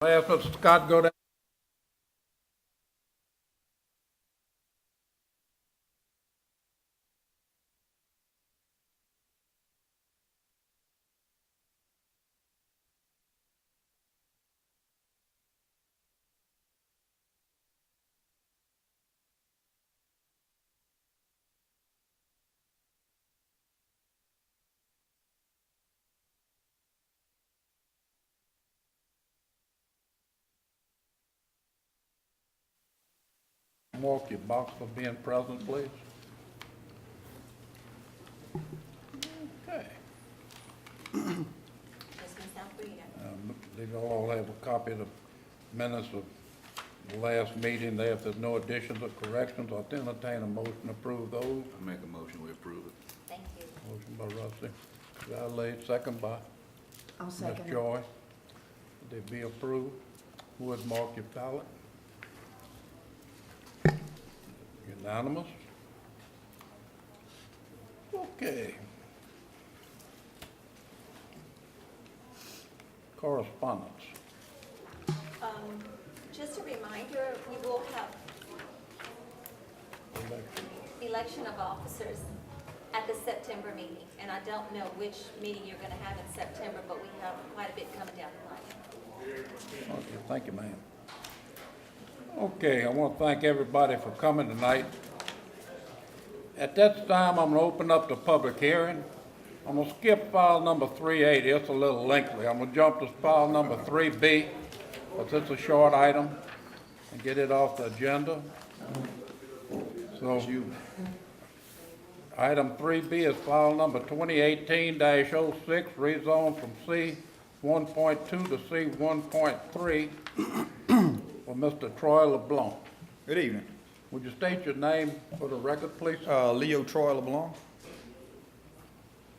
I ask Mr. Scott go down. Walk your box for being present, please. Okay. They all have a copy of the minutes of the last meeting there. If there's no additions or corrections, I'll entertain a motion to approve those. I make a motion, we approve it. Thank you. Motion by Rusty, Valley, second by I'll Ms. second it. Joy. They be approved. Would mark your ballot. Unanimous. Okay. Correspondence. Just a reminder, we will have election of officers at the September meeting. And I don't know which meeting you're going to have in September, but we have quite a bit coming down the line. Okay, thank you, ma'am. Okay, I want to thank everybody for coming tonight. At that time, I'm going to open up the public hearing. I'm going to skip file number 3A. It's a little lengthy. I'm going to jump to file number 3B, because it's a short item, and get it off the agenda. So, item 3B is file number 2018-06, rezone from C1.2 to C1.3 for Mr. Troy LeBlanc. Good evening. Would you state your name for the record, please? Leo Troy LeBlanc.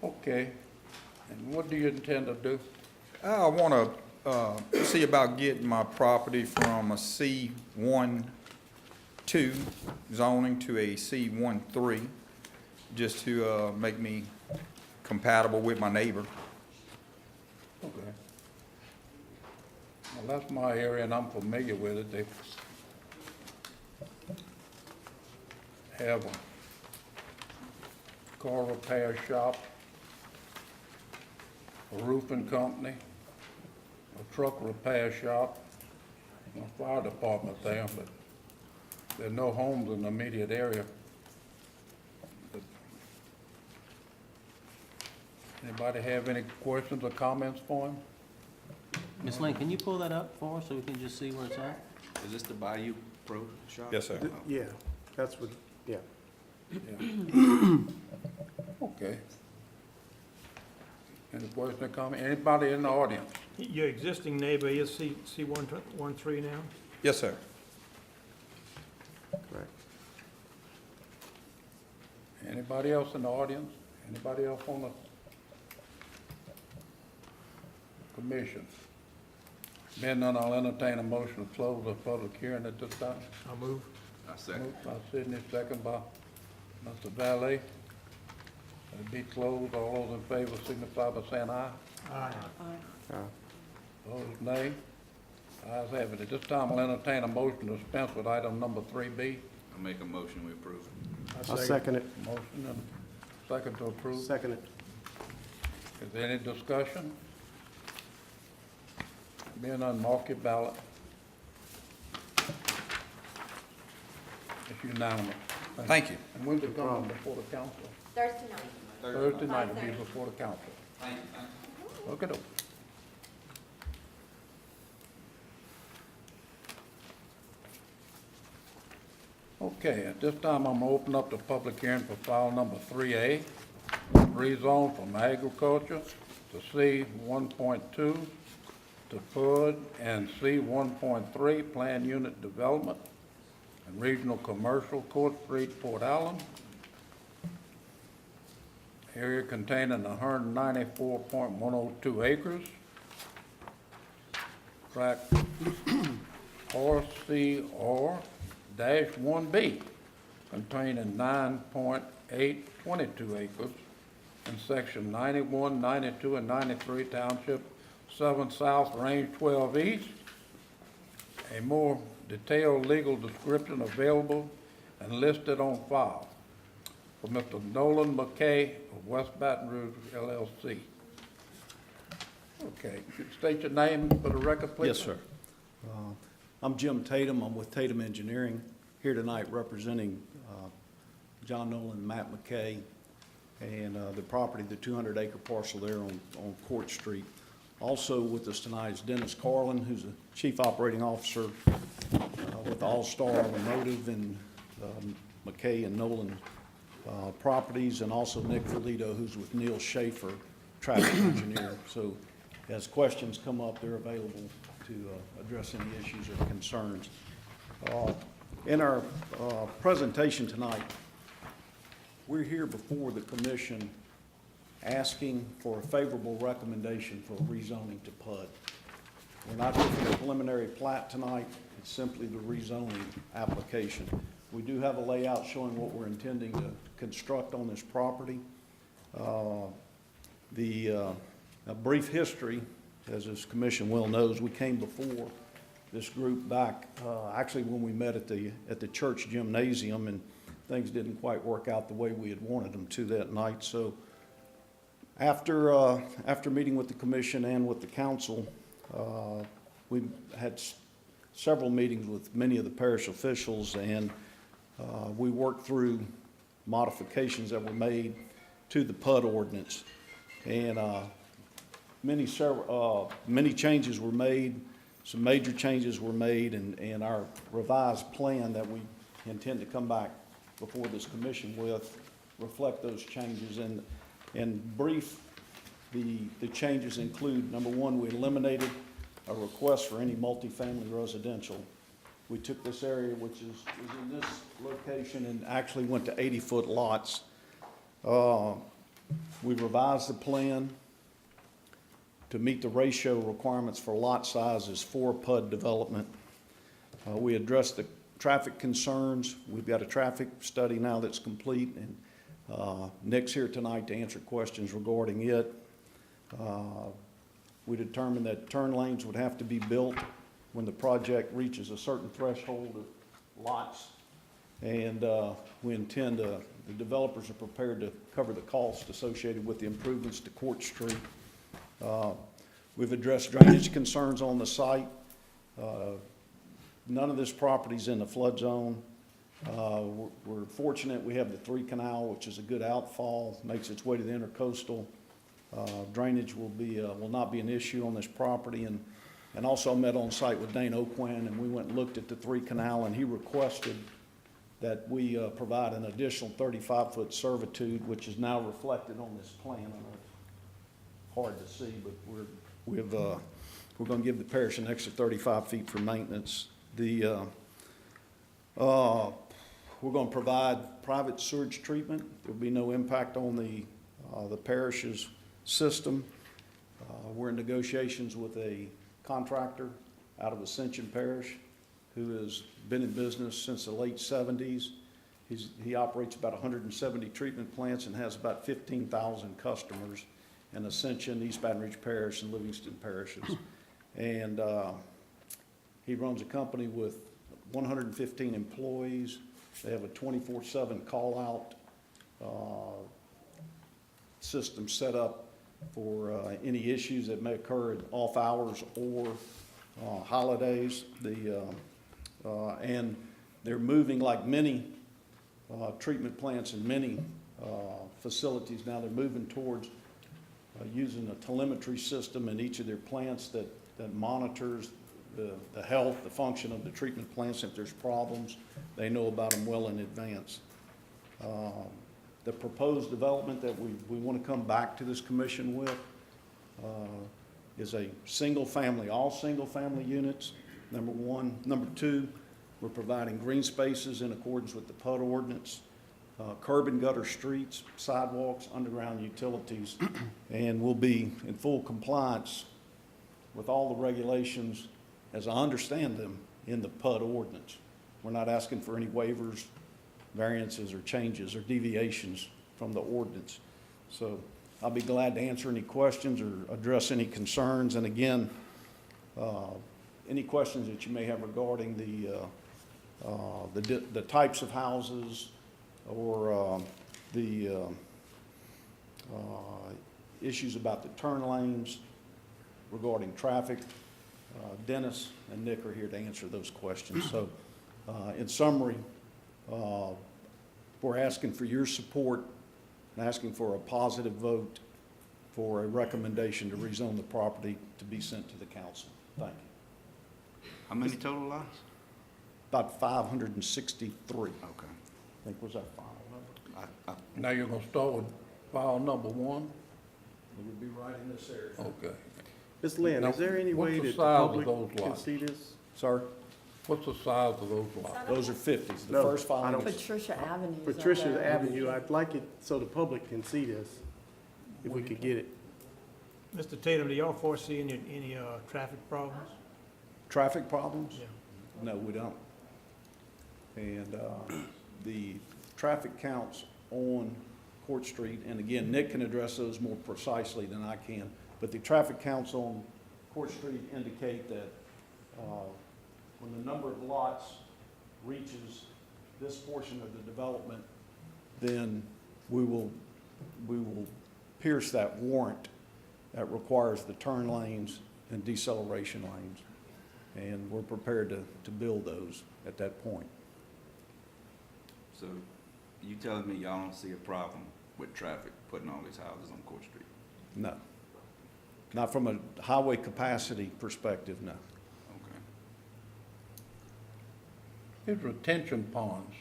Okay. And what do you intend to do? I want to see about getting my property from a C1-2 zoning to a C1-3, just to make me compatible with my neighbor. Okay. Well, that's my area, and I'm familiar with it. They have a car repair shop, a roofing company, a truck repair shop, a fire department there, but there are no homes in the immediate area. But anybody have any questions or comments for him? Ms. Lynn, can you pull that up for us so we can just see where it's at? Is this the Bayou Pro shop? Yes, sir. Yeah, that's what, yeah. Yeah. Okay. Any questions or comment? Anybody in the audience? Your existing neighbor is C113 now? Yes, sir. Correct. Anybody else in the audience? Anybody else on the commission? Being none, I'll entertain a motion to close the public hearing at this time. I'll move. I second. Moved by Sidney, second by Mr. Valet. It'll be closed. All those in favor signify by saying aye. Aye. Opposed, nay. Ayes have it. At this time, I'll entertain a motion to dispense with item number 3B. I make a motion, we approve it. I'll second it. Motion and second to approve. Second it. Is there any discussion? Being none, mark your ballot. It's unanimous. Thank you. And when's it coming before the council? Thursday night. Thursday night will be 5:30. before the council. Look it up. Okay, at this time, I'm gonna open up the public hearing for file number 3A, rezone from agriculture to C 1.2 to PUD and C 1.3 planned unit development and regional commercial, Court Street, Port Allen. Area containing 194.102 acres. Tract RCR-1B containing 9.822 acres in section 91, 92, and 93 township, 7 south, range 12 east, a more detailed legal description available and listed on file for Mr. Nolan McKay of West Baton Rouge LLC. Okay, could you state your name for the record, please? Yes, sir. I'm Jim Tatum. I'm with Tatum Engineering, here tonight representing John Nolan and Matt McKay, and the property, the 200-acre parcel there on Court Street. Also with us tonight is Dennis Carlin, who's the Chief Operating Officer with All-Star Automotive and McKay and Nolan Properties, and also Nick Velito, who's with Neil Schaefer, Traffic Engineer. So as questions come up, they're available to address any issues or concerns. In our presentation tonight, we're here before the commission asking for a favorable recommendation for rezoning to PUD. We're not here for the preliminary plat tonight, it's simply the rezoning application. We do have a layout showing what we're intending to construct on this property. A brief history, as this commission well knows, we came before this group back, actually when we met at the church gymnasium, and things didn't quite work out the way we had wanted them to that night. So after meeting with the commission and with the council, we had several meetings with many of the parish officials, and we worked through modifications that were made to the PUD ordinance. And many changes were made, some major changes were made, and our revised plan that we intend to come back before this commission with reflect those changes. And in brief, the changes include, number one, we eliminated a request for any multifamily residential. We took this area, which is in this location, and actually went to 80-foot lots. We revised the plan to meet the ratio requirements for lot sizes for PUD development. We addressed the traffic concerns. We've got a traffic study now that's complete, and Nick's here tonight to answer questions regarding it. We determined that turn lanes would have to be built when the project reaches a certain threshold of lots, and we intend to, the developers are prepared to cover the cost associated with the improvements to Court Street. We've addressed drainage concerns on the site. None of this property's in the flood zone. We're fortunate we have the 3 Canal, which is a good outfall, makes its way to the intercoastal. Drainage will not be an issue on this property. And also met on site with Dane Oquan, and we went and looked at the 3 Canal, and he requested that we provide an additional 35-foot servitude, which is now reflected on this plan. I know it's hard to see, but we're going to give the parish an extra 35 feet for maintenance. We're going to provide private sewage treatment. There'll be no impact on the parish's system. We're in negotiations with a contractor out of Ascension Parish who has been in business since the late 70s. He operates about 170 treatment plants and has about 15,000 customers in Ascension, East Baton Rouge Parish, and Livingston parishes. And he runs a company with 115 employees. They have a 24/7 call-out system set up for any issues that may occur at off hours or holidays. And they're moving, like many treatment plants and many facilities now, they're moving towards using a telemetry system in each of their plants that monitors the health, the function of the treatment plants. If there's problems, they know about them well in advance. The proposed development that we want to come back to this commission with is a single family, all single family units, number one. Number two, we're providing green spaces in accordance with the PUD ordinance, curb and gutter streets, sidewalks, underground utilities, and we'll be in full compliance with all the regulations as I understand them in the PUD ordinance. We're not asking for any waivers, variances, or changes or deviations from the ordinance. So I'll be glad to answer any questions or address any concerns. And again, any questions that you may have regarding the types of houses or the issues about the turn lanes regarding traffic, Dennis and Nick are here to answer those questions. So, in summary, we're asking for your support and asking for a positive vote for a recommendation to rezone the property to be sent to the council. Thank you. How many total lots? About 563. Okay. I think, was that file number? Now you're gonna start with file number 1? It would be right in this area. Okay. Ms. Lynn, Now, is there any what's way the that the size of public those can lots? see this? Sir, What's the size of those lots? those are 50s. The No, first I filing don't- is Patricia Avenue. Patricia Avenue, I'd like it so the public can see this, if we could get it. Mr. Tatum, do y'all foresee any traffic problems? traffic problems? Yeah. No, we don't. And the traffic counts on Court Street, and again, Nick can address those more precisely than I can, but the traffic counts on Court Street indicate that when the number of lots reaches this portion of the development, then we will pierce that warrant that requires the turn lanes and deceleration lanes. And we're prepared to build those at that point. So you telling me y'all don't see a problem with traffic putting all these houses on Court Street? No. Not from a highway capacity perspective, no. Okay. These retention ponds,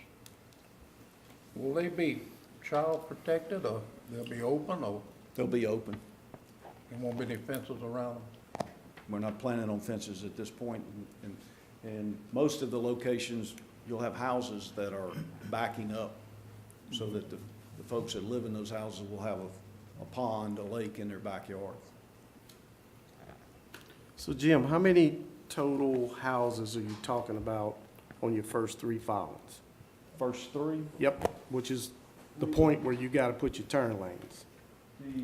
will they be child protected, or they'll be open, or They'll be open. there won't be any fences around them? We're not planning on fences at this point, and most of the locations, you'll have houses that are backing up so that the folks that live in those houses will have a pond, a lake in their backyard. So Jim, how many total houses are you talking about on your first 3 filings? First three, Yep, which is the point where you gotta put your turn lanes. Nick,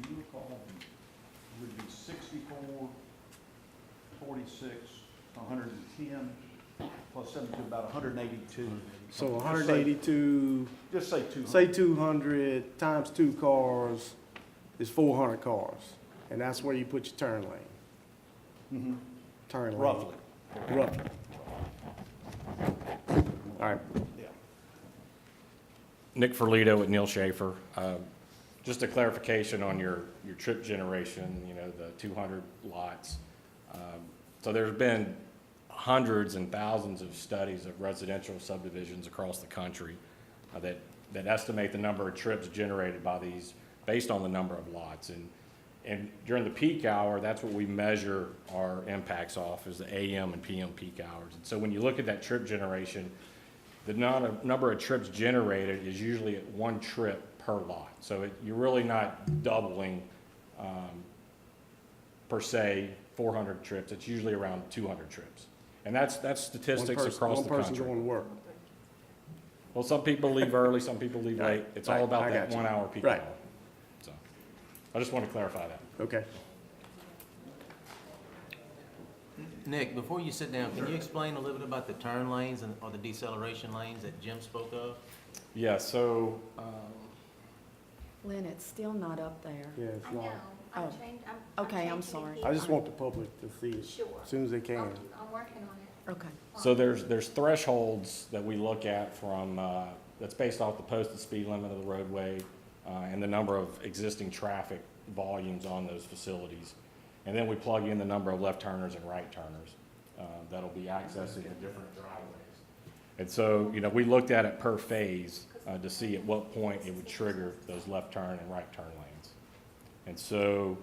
do you recall, it would be 64, 46, 110, plus 72, about 182. So 182, Just say 200. say 200 times 2 cars is 400 cars. And that's where you put your turn lane, Mhm. turn lane. Roughly, Roughly. All right. yeah. Nick Ferlito with Neil Schaefer. Just a clarification on your trip generation, you know, the 200 lots. So there's been hundreds and thousands of studies of residential subdivisions across the country that estimate the number of trips generated by these based on the number of lots. And during the peak hour, that's what we measure our impacts off, is the AM and PM peak hours. And so when you look at that trip generation, the number of trips generated is usually at 1 trip per lot. So you're really not doubling, per se, 400 trips. It's usually around 200 trips. And that's statistics across the One person country. going to work. Well, some people leave early, some people leave Right, late. It's right, all about I that got you. 1 hour peak Right. hour. So I just want to clarify that. Okay. Nick, before you sit down, can you explain a little bit about the turn lanes or the deceleration lanes that Jim spoke of? Yeah, so, Lynn, it's still not up there. Yeah, it's I know, not. I'm Oh. changing, Okay, I'm changing sorry. it I just here. want the public to see it Sure. as soon as they can. I'm working on it. Okay. So there's thresholds that we look at from, that's based off the posted speed limit of the roadway, and the number of existing traffic volumes on those facilities. And then we plug in the number of left turners and right turners, that'll be accessing the different driveways. And so, you know, we looked at it per phase, to see at what point it would trigger those left turn and right turn lanes. And so,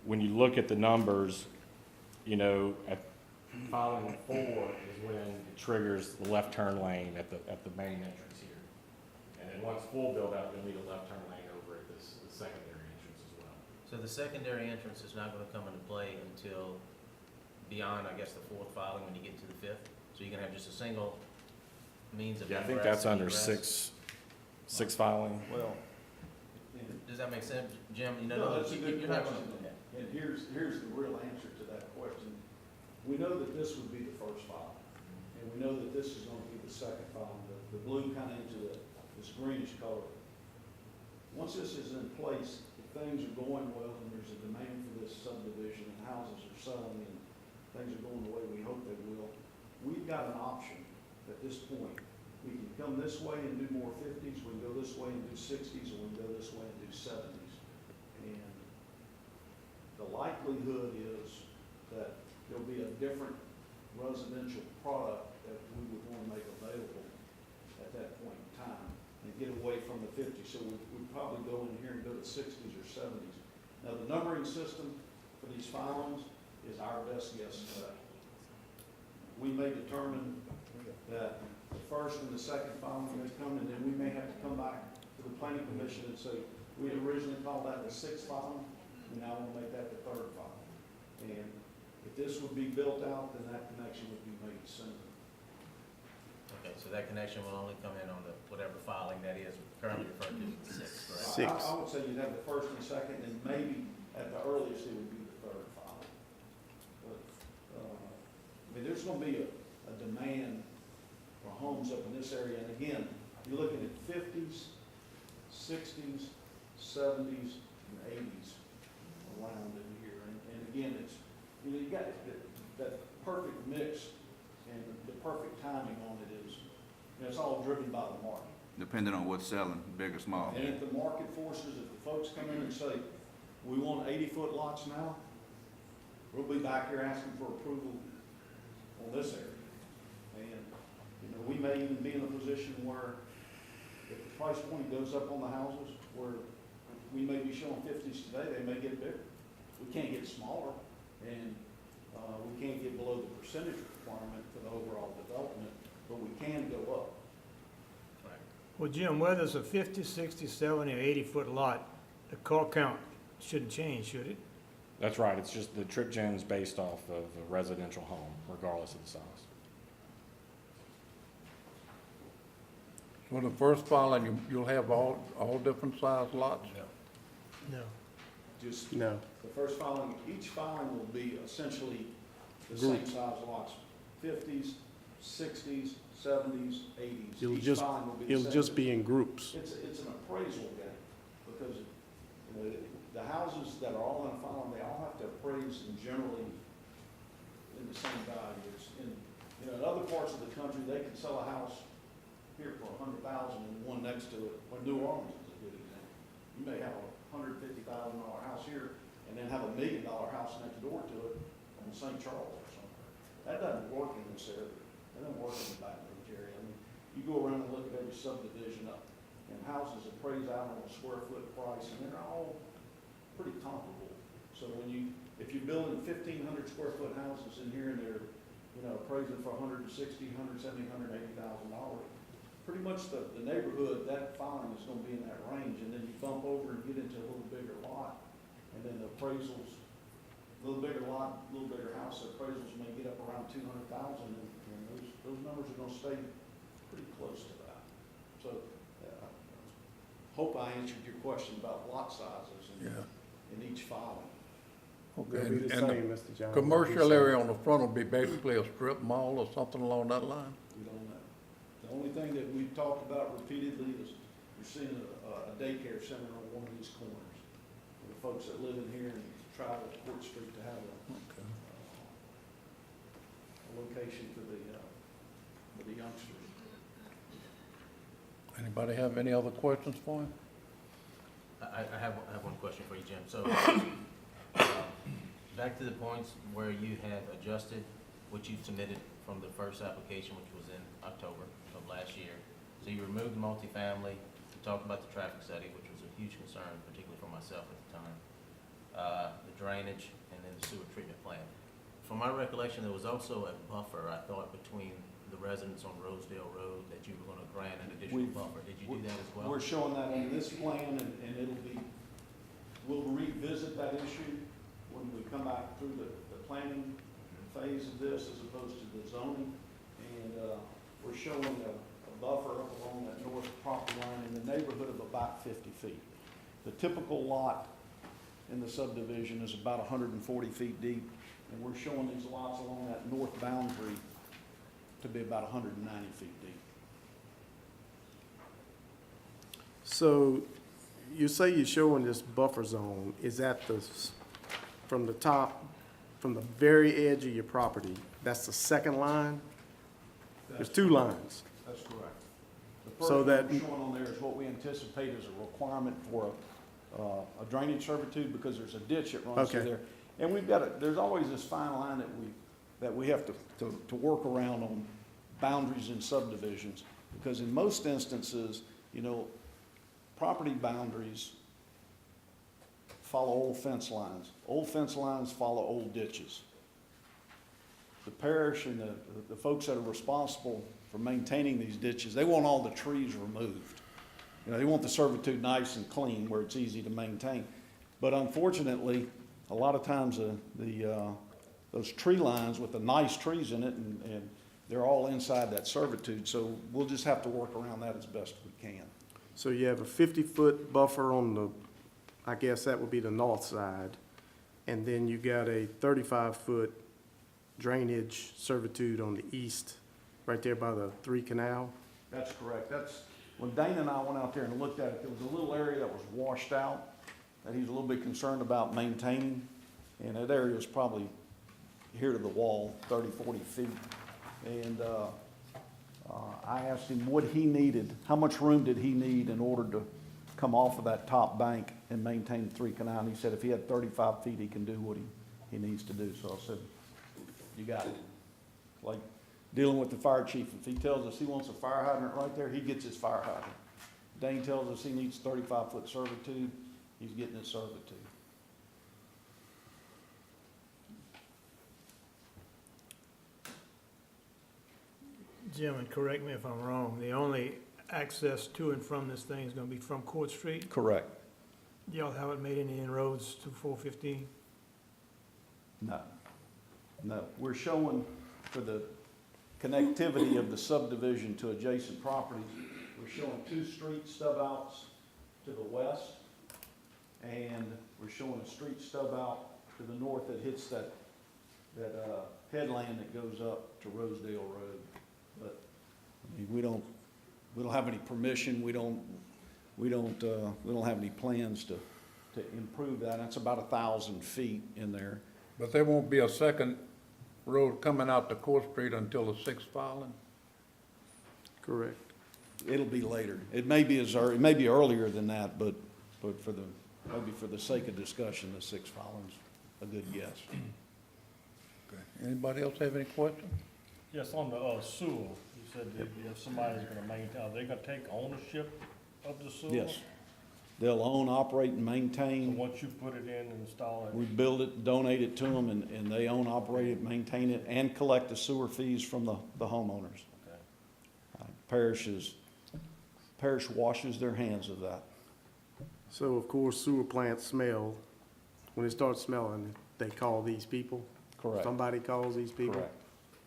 when you look at the numbers, you know, at filing 4 is when it triggers the left turn lane at the main entrance here. And then once full build out, you'll need a left turn lane over at the secondary entrance as well. So the secondary entrance is not gonna come into play until beyond, I guess, the 4th filing when you get to the 5th? So you're gonna have just a single means of Yeah, I think ingress that's and under egress? six filing. Well. Does that make sense, Jim? You No, know, that's a good you're not gonna. question. And here's the real answer to that question. We know that this would be the first filing, and we know that this is gonna be the second filing, the blue kind of into this greenish color. Once this is in place, if things are going well and there's a demand for this subdivision and houses are selling and things are going the way we hope they will, we've got an option at this point. We can come this way and do more 50s, we can go this way and do 60s, or we can go this way and do 70s. And the likelihood is that there'll be a different residential product that we would want to make available at that point in time and get away from the 50s. So we'd probably go in here and go to 60s or 70s. Now, the numbering system for these filings is our best guess today. We may determine that the first and the second filing may come, and then we may have to come back to the planning commission and say, we originally called that the sixth filing, we now want to make that the third filing. And if this would be built out, then that connection would be made sooner. Okay, so that connection will only come in on the, whatever filing that is currently referred to as the sixth, correct? Six. I would say you'd have the first and second, and maybe at the earliest, it would be the third filing. But, I mean, there's gonna be a demand for homes up in this area, and again, you're looking at 50s, 60s, 70s, and 80s around in here. And again, it's, you know, you got that perfect mix, and the perfect timing on it is, you know, it's all driven by the market. Depending on what's selling, big or small. And if the market forces, if the folks come in and say, we want 80-foot lots now, we'll be back here asking for approval on this area. And, you know, we may even be in a position where if the price point goes up on the houses, where we may be showing 50s today, they may get bigger. We can't get smaller, and we can't get below the percentage requirement for the overall development, but we can go up. Right. Well, Jim, whether it's a 50, 60, 70, or 80-foot lot, the car count shouldn't change, should it? That's right, it's just the trip gen's based off of a residential home, regardless of the size. So the first filing, you'll have all different size lots? No. Just No. the first filing, each filing will be essentially the same size lots, 50s, 60s, 70s, 80s. It'll Each just, filing will be the it'll same. just be in groups. It's an appraisal game, because, you know, the houses that are all in a filing, they all have to appraise and generally in the same values. In, you know, in other parts of the country, they can sell a house here for $100,000 and one next to it, or New Orleans is a good example. You may have a $150,000 house here, and then have $1 million house next door to it on St. Charles or something. That doesn't work in this area. That doesn't work in the Baton Rouge area. I mean, you go around and look at every subdivision up, and houses appraised out on a square foot price, and they're all pretty comparable. So when you, if you're building 1,500 square foot houses in here, and they're, you know, appraising for $160,000, $170,000, $180,000, pretty much the neighborhood, that filing is gonna be in that range, and then you bump over and get into a little bigger lot, and then the appraisals, a little bigger lot, a little bigger house, the appraisals may get up around 200,000, and those numbers are gonna stay pretty close to that. So, hope I answered your question about lot sizes in each filing. Okay, It'll be the and same, the Mr. Johnson. commercial area on the front will be basically a strip mall or something along that line? We don't know. The only thing that we've talked about repeatedly is you're seeing a daycare center on one of these corners. For the folks that live in here and travel to Court Street to have a location for the youngsters. Anybody have any other questions for him? I have one question for you, Jim. So, back to the points where you had adjusted what you submitted from the first application, which was in October of last year. So you removed the multifamily, you talked about the traffic study, which was a huge concern, particularly for myself at the time, the drainage, and then the sewer treatment plant. From my recollection, there was also a buffer, I thought, between the residents on Rosedale Road that you were gonna grant an additional We've- buffer. Did you do that as well? We're showing that on this plan, and it'll be, we'll revisit that issue when we come back through the planning phase of this as opposed to the zoning. And, we're showing a buffer up along that north property line in the neighborhood of about 50 feet. The typical lot in the subdivision is about 140 feet deep, And we're showing these lots along that north boundary to be about 190 feet deep. So you say you're showing this buffer zone, is that from the top, from the very edge of your property? That's the second line? There's two lines. That's correct. The So first that- one shown on there is what we anticipate is a requirement for a drainage servitude, because there's a ditch that runs through Okay. there. And we've got there's always this fine line that we have to work around on boundaries in subdivisions, because in most instances, you know, property boundaries follow old fence lines. Old fence lines follow old ditches. The parish and the folks that are responsible for maintaining these ditches, they want all the trees removed. You know, they want the servitude nice and clean where it's easy to maintain. But unfortunately, a lot of times those tree lines with the nice trees in it, and they're all inside that servitude. So we'll just have to work around that as best we can. So you have a 50-foot buffer on the, I guess that would be the north side, and then you got a 35-foot drainage servitude on the east, right there by the 3 Canal? That's correct. When Dana and I went out there and looked at it, there was a little area that was washed out that he's a little bit concerned about maintaining. And that area was probably here to the wall, 30, 40 feet. And I asked him what he needed, how much room did he need in order to come off of that top bank and maintain the 3 Canal. And he said if he had 35 feet, he can do what he needs to do. So I said, you got it. Like dealing with the fire chief, if he tells us he wants a fire hydrant right there, he gets his fire hydrant. Dane tells us he needs 35-foot servitude, he's getting his servitude. Jim, and correct me if I'm wrong, the only access to and from this thing is gonna be from Court Street? Correct. Y'all haven't made any inroads to 415? No. No, we're showing for the connectivity of the subdivision to adjacent properties, we're showing 2 street stub outs to the west, and we're showing a street stub out to the north that hits that headland that goes up to Rosedale Road. But, I mean, we don't have any permission, we don't have any plans to improve that. That's about 1,000 feet in there. But there won't be a second road coming out to Court Street until the 6th filing? Correct. It'll be later. It may be it may be earlier than that, but maybe for the sake of discussion, the 6th filing's a good guess. Okay. Anybody else have any questions? Yes, on the sewer, you said that if somebody's gonna maintain, are they gonna take ownership of the sewer? Yes. They'll own, operate, and So maintain. once you put it in and install We it, build it, donate it to them, and they own, operate it, maintain it, and collect the sewer fees from the homeowners. okay. Parish washes their hands of that. So of course sewer plants smell. When it starts smelling, they call these people? Correct. Somebody calls these people? Correct.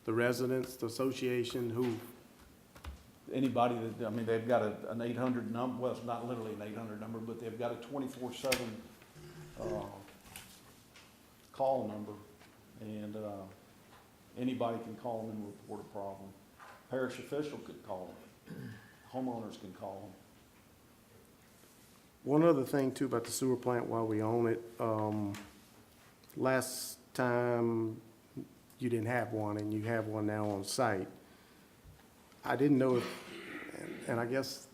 The residents, the association, who? Anybody that, I mean, they've got an 800 number, well, it's not literally an 800 number, but they've got a 24/7 call number, and anybody can call them and report a problem. Parish official could call them. Homeowners can call them. One other thing too about the sewer plant while we own it, last time you didn't have one and you have one now on site. I didn't know if, and I guess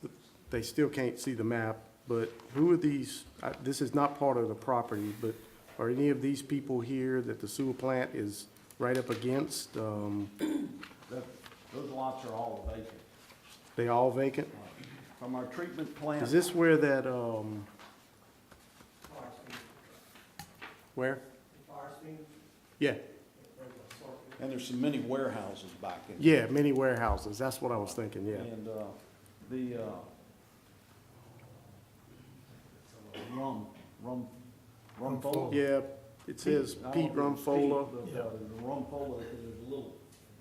they still can't see the map, but who are these, this is not part of the property, but are any of these people here that the sewer plant is right up against? Those lots are all vacant. They all vacant? From our treatment plant. Is this where that, where? Yeah, And there's some many warehouses back in. yeah, many warehouses, that's what I was thinking, yeah. And the Rumfola? Yeah, it says I don't Pete know if it's Rumfola. Pete, but, the Rumfola, there's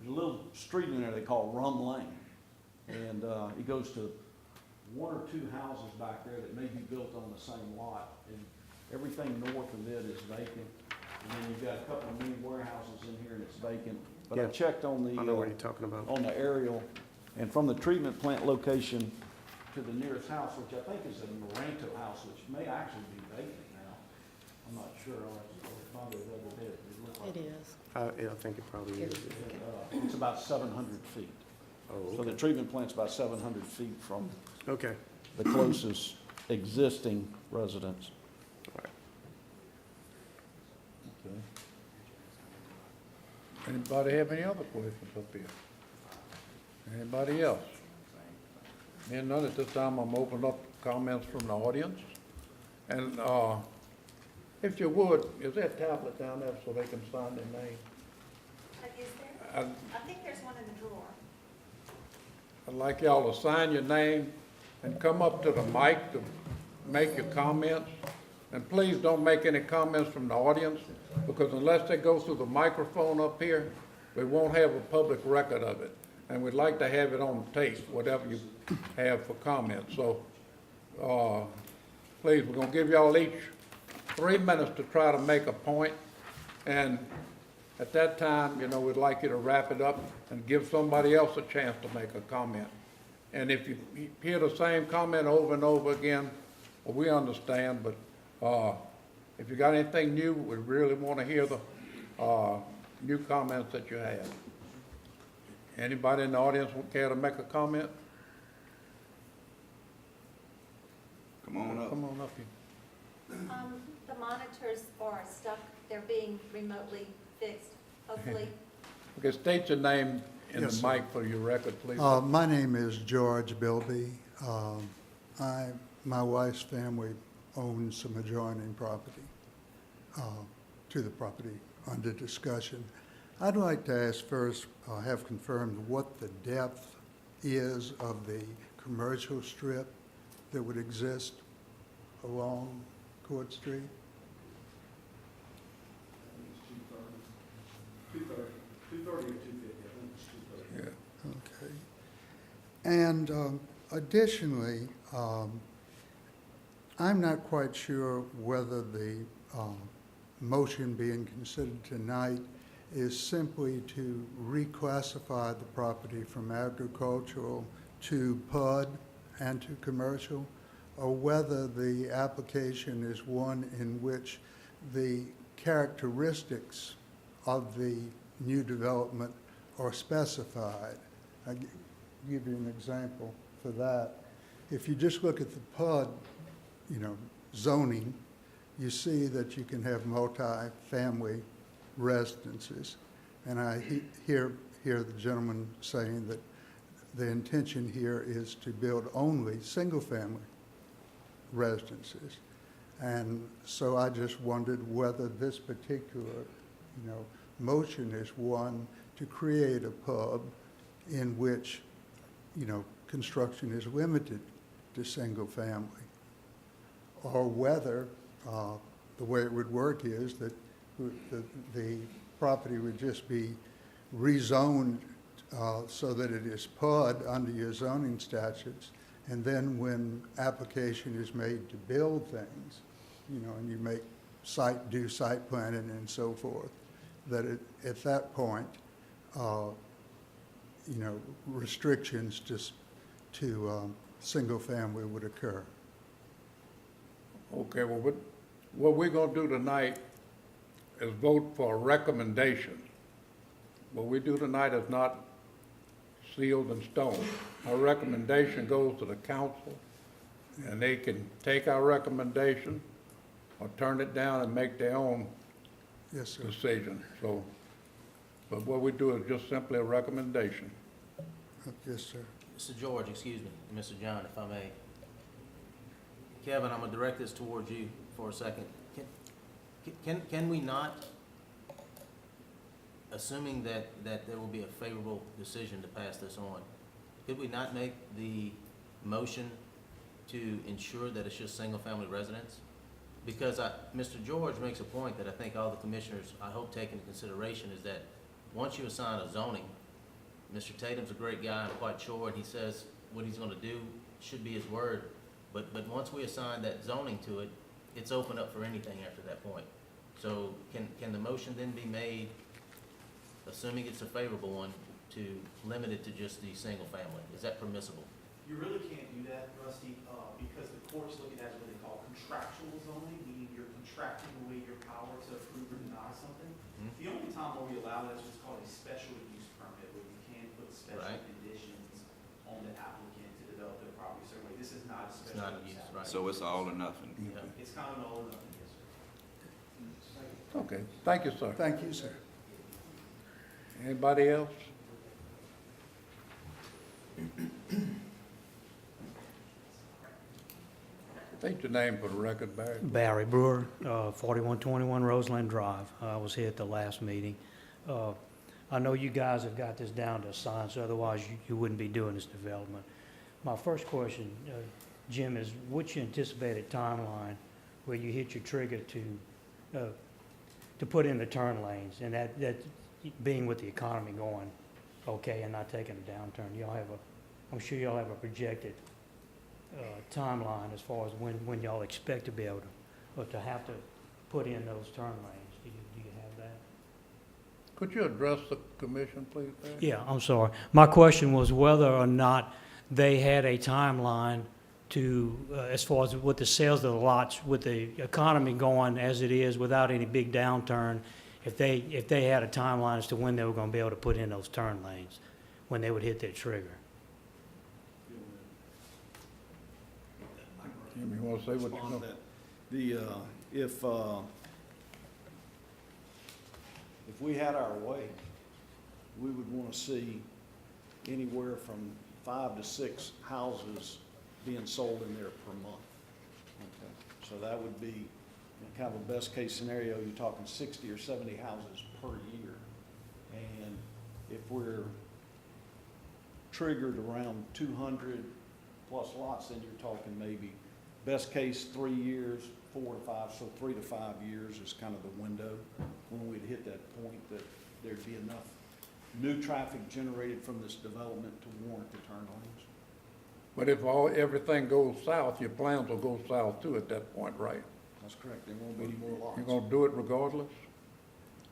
a little street in there they call Rum Lane. And it goes to 1 or 2 houses back there that may be built on the same lot. And everything north of it is vacant. And then you've got a couple of mini warehouses in here and it's vacant. But I Yeah. checked on the, I know what you're talking about. on the aerial, and from the treatment plant location to the nearest house, which I think is a Moranto house, which may actually be vacant now. I'm not sure, I found it the other day. It looked like It is. Yeah, I think it probably is. It's about 700 feet. Oh, So the treatment plant's about 700 feet from okay. the closest existing residence. Right. Okay. Anybody have any other questions up here? Anybody else? Hearing none, at this time, I'm opening up comments from the audience. And, if you would, is there a tablet down there so they can sign their name? Is there? I'd I think there's one in the drawer. I'd like y'all to sign your name and come up to the mic to make your comments. And please don't make any comments from the audience, because unless they go through the microphone up here, we won't have a public record of it. And we'd like to have it on tape, whatever you have for comments. So, please, we're gonna give y'all each 3 minutes to try to make a point. And at that time, you know, we'd like you to wrap it up and give somebody else a chance to make a comment. And if you hear the same comment over and over again, well, we understand, but, if you got anything new, we really want to hear the, new comments that you have. Anybody in the audience would care to make a comment? Come on up. Come on up here. The monitors are stuck, they're being remotely fixed, hopefully. Okay, state your name in Yes, the sir. mic for your record, please. My name is George Bilby. My wife's family owns some adjoining property to the property under discussion. I'd like to ask first, have confirmed what the depth is of the commercial strip that would exist along Court Street? 230 or 250, I think it's 230. Yeah. Okay. And additionally, I'm not quite sure whether the motion being considered tonight is simply to reclassify the property from agricultural to PUD and to commercial, or whether the application is one in which the characteristics of the new development are specified. I'll give you an example for that. If you just look at the PUD, zoning, you see that you can have multi-family residences. And I hear the gentleman saying that the intention here is to build only single-family residences. And so I just wondered whether this particular, motion is one to create a pub in which, construction is limited to single-family, or whether the way it would work is that the property would just be rezoned so that it is PUD under your zoning statutes, and then when application is made to build things, and you do site planning and so forth, that at that point, restrictions to single family would occur. Okay, well, what we're gonna do tonight is vote for a recommendation. What we do tonight is not sealed in stone. Our recommendation goes to the council, and they can take our recommendation or turn it down and make their own Yes, sir. decision. So, but what we do is just simply a recommendation. Yes, sir. Mr. George, excuse me, Mr. John, if I may. Kevin, I'm gonna direct this towards you for a second. Can we not, assuming that there will be a favorable decision to pass this on, could we not make the motion to ensure that it's just single-family residence? Because Mr. George makes a point that I think all the commissioners, I hope, take into consideration, is that once you assign a zoning, Mr. Tatum's a great guy, I'm quite sure, and he says what he's gonna do should be his word. But once we assign that zoning to it, it's open up for anything after that point. So can the motion then be made, assuming it's a favorable one, to limit it to just the single family? Is that permissible? You really can't do that, Rusty, because the court's looking at what they call contractual zoning, meaning you're contracting away your power to approve or deny something. Mhm. The only time where we allow that is what's called a special use permit, where you can put special Right. conditions on the applicant to develop their property a certain way. This is not a It's special not a use. use, application. right? So it's all or nothing. Yeah. It's kind of an all or nothing, yes, sir. Okay, thank you, sir. Thank you, sir. Anybody else? State your name for the record, Barry. Barry Brewer, 4121 Roseland Drive. I was here at the last meeting. I know you guys have got this down to a science, otherwise you wouldn't be doing this development. My first question, Jim, is what's your anticipated timeline where you hit your trigger to put in the turn lanes? And that being with the economy going okay and not taking a downturn, I'm sure y'all have a projected timeline as far as when y'all expect to be able to have to put in those turn lanes. Do you have that? Could you address the commission, please, Barry? Yeah, I'm sorry. My question was whether or not they had a timeline to, as far as with the sales of the lots, with the economy going as it is without any big downturn, if they had a timeline as to when they were going to be able to put in those turn lanes, when they would hit their trigger. Jim, you want to say what you Respond know? to that. If we had our way, we would want to see anywhere from 5 to 6 houses being sold in there per month. Okay, so that would be kind of a best-case scenario. You're talking 60 or 70 houses per year. And if we're triggered around 200 plus lots, then you're talking maybe best case 3 years, 4 to 5, so 3 to 5 years is kind of the window when we'd hit that point that there'd be enough new traffic generated from this development to warrant the turn lanes. But if everything goes south, your plans will go south too at that point, right? That's correct. There won't be any more lots. You're gonna do it regardless?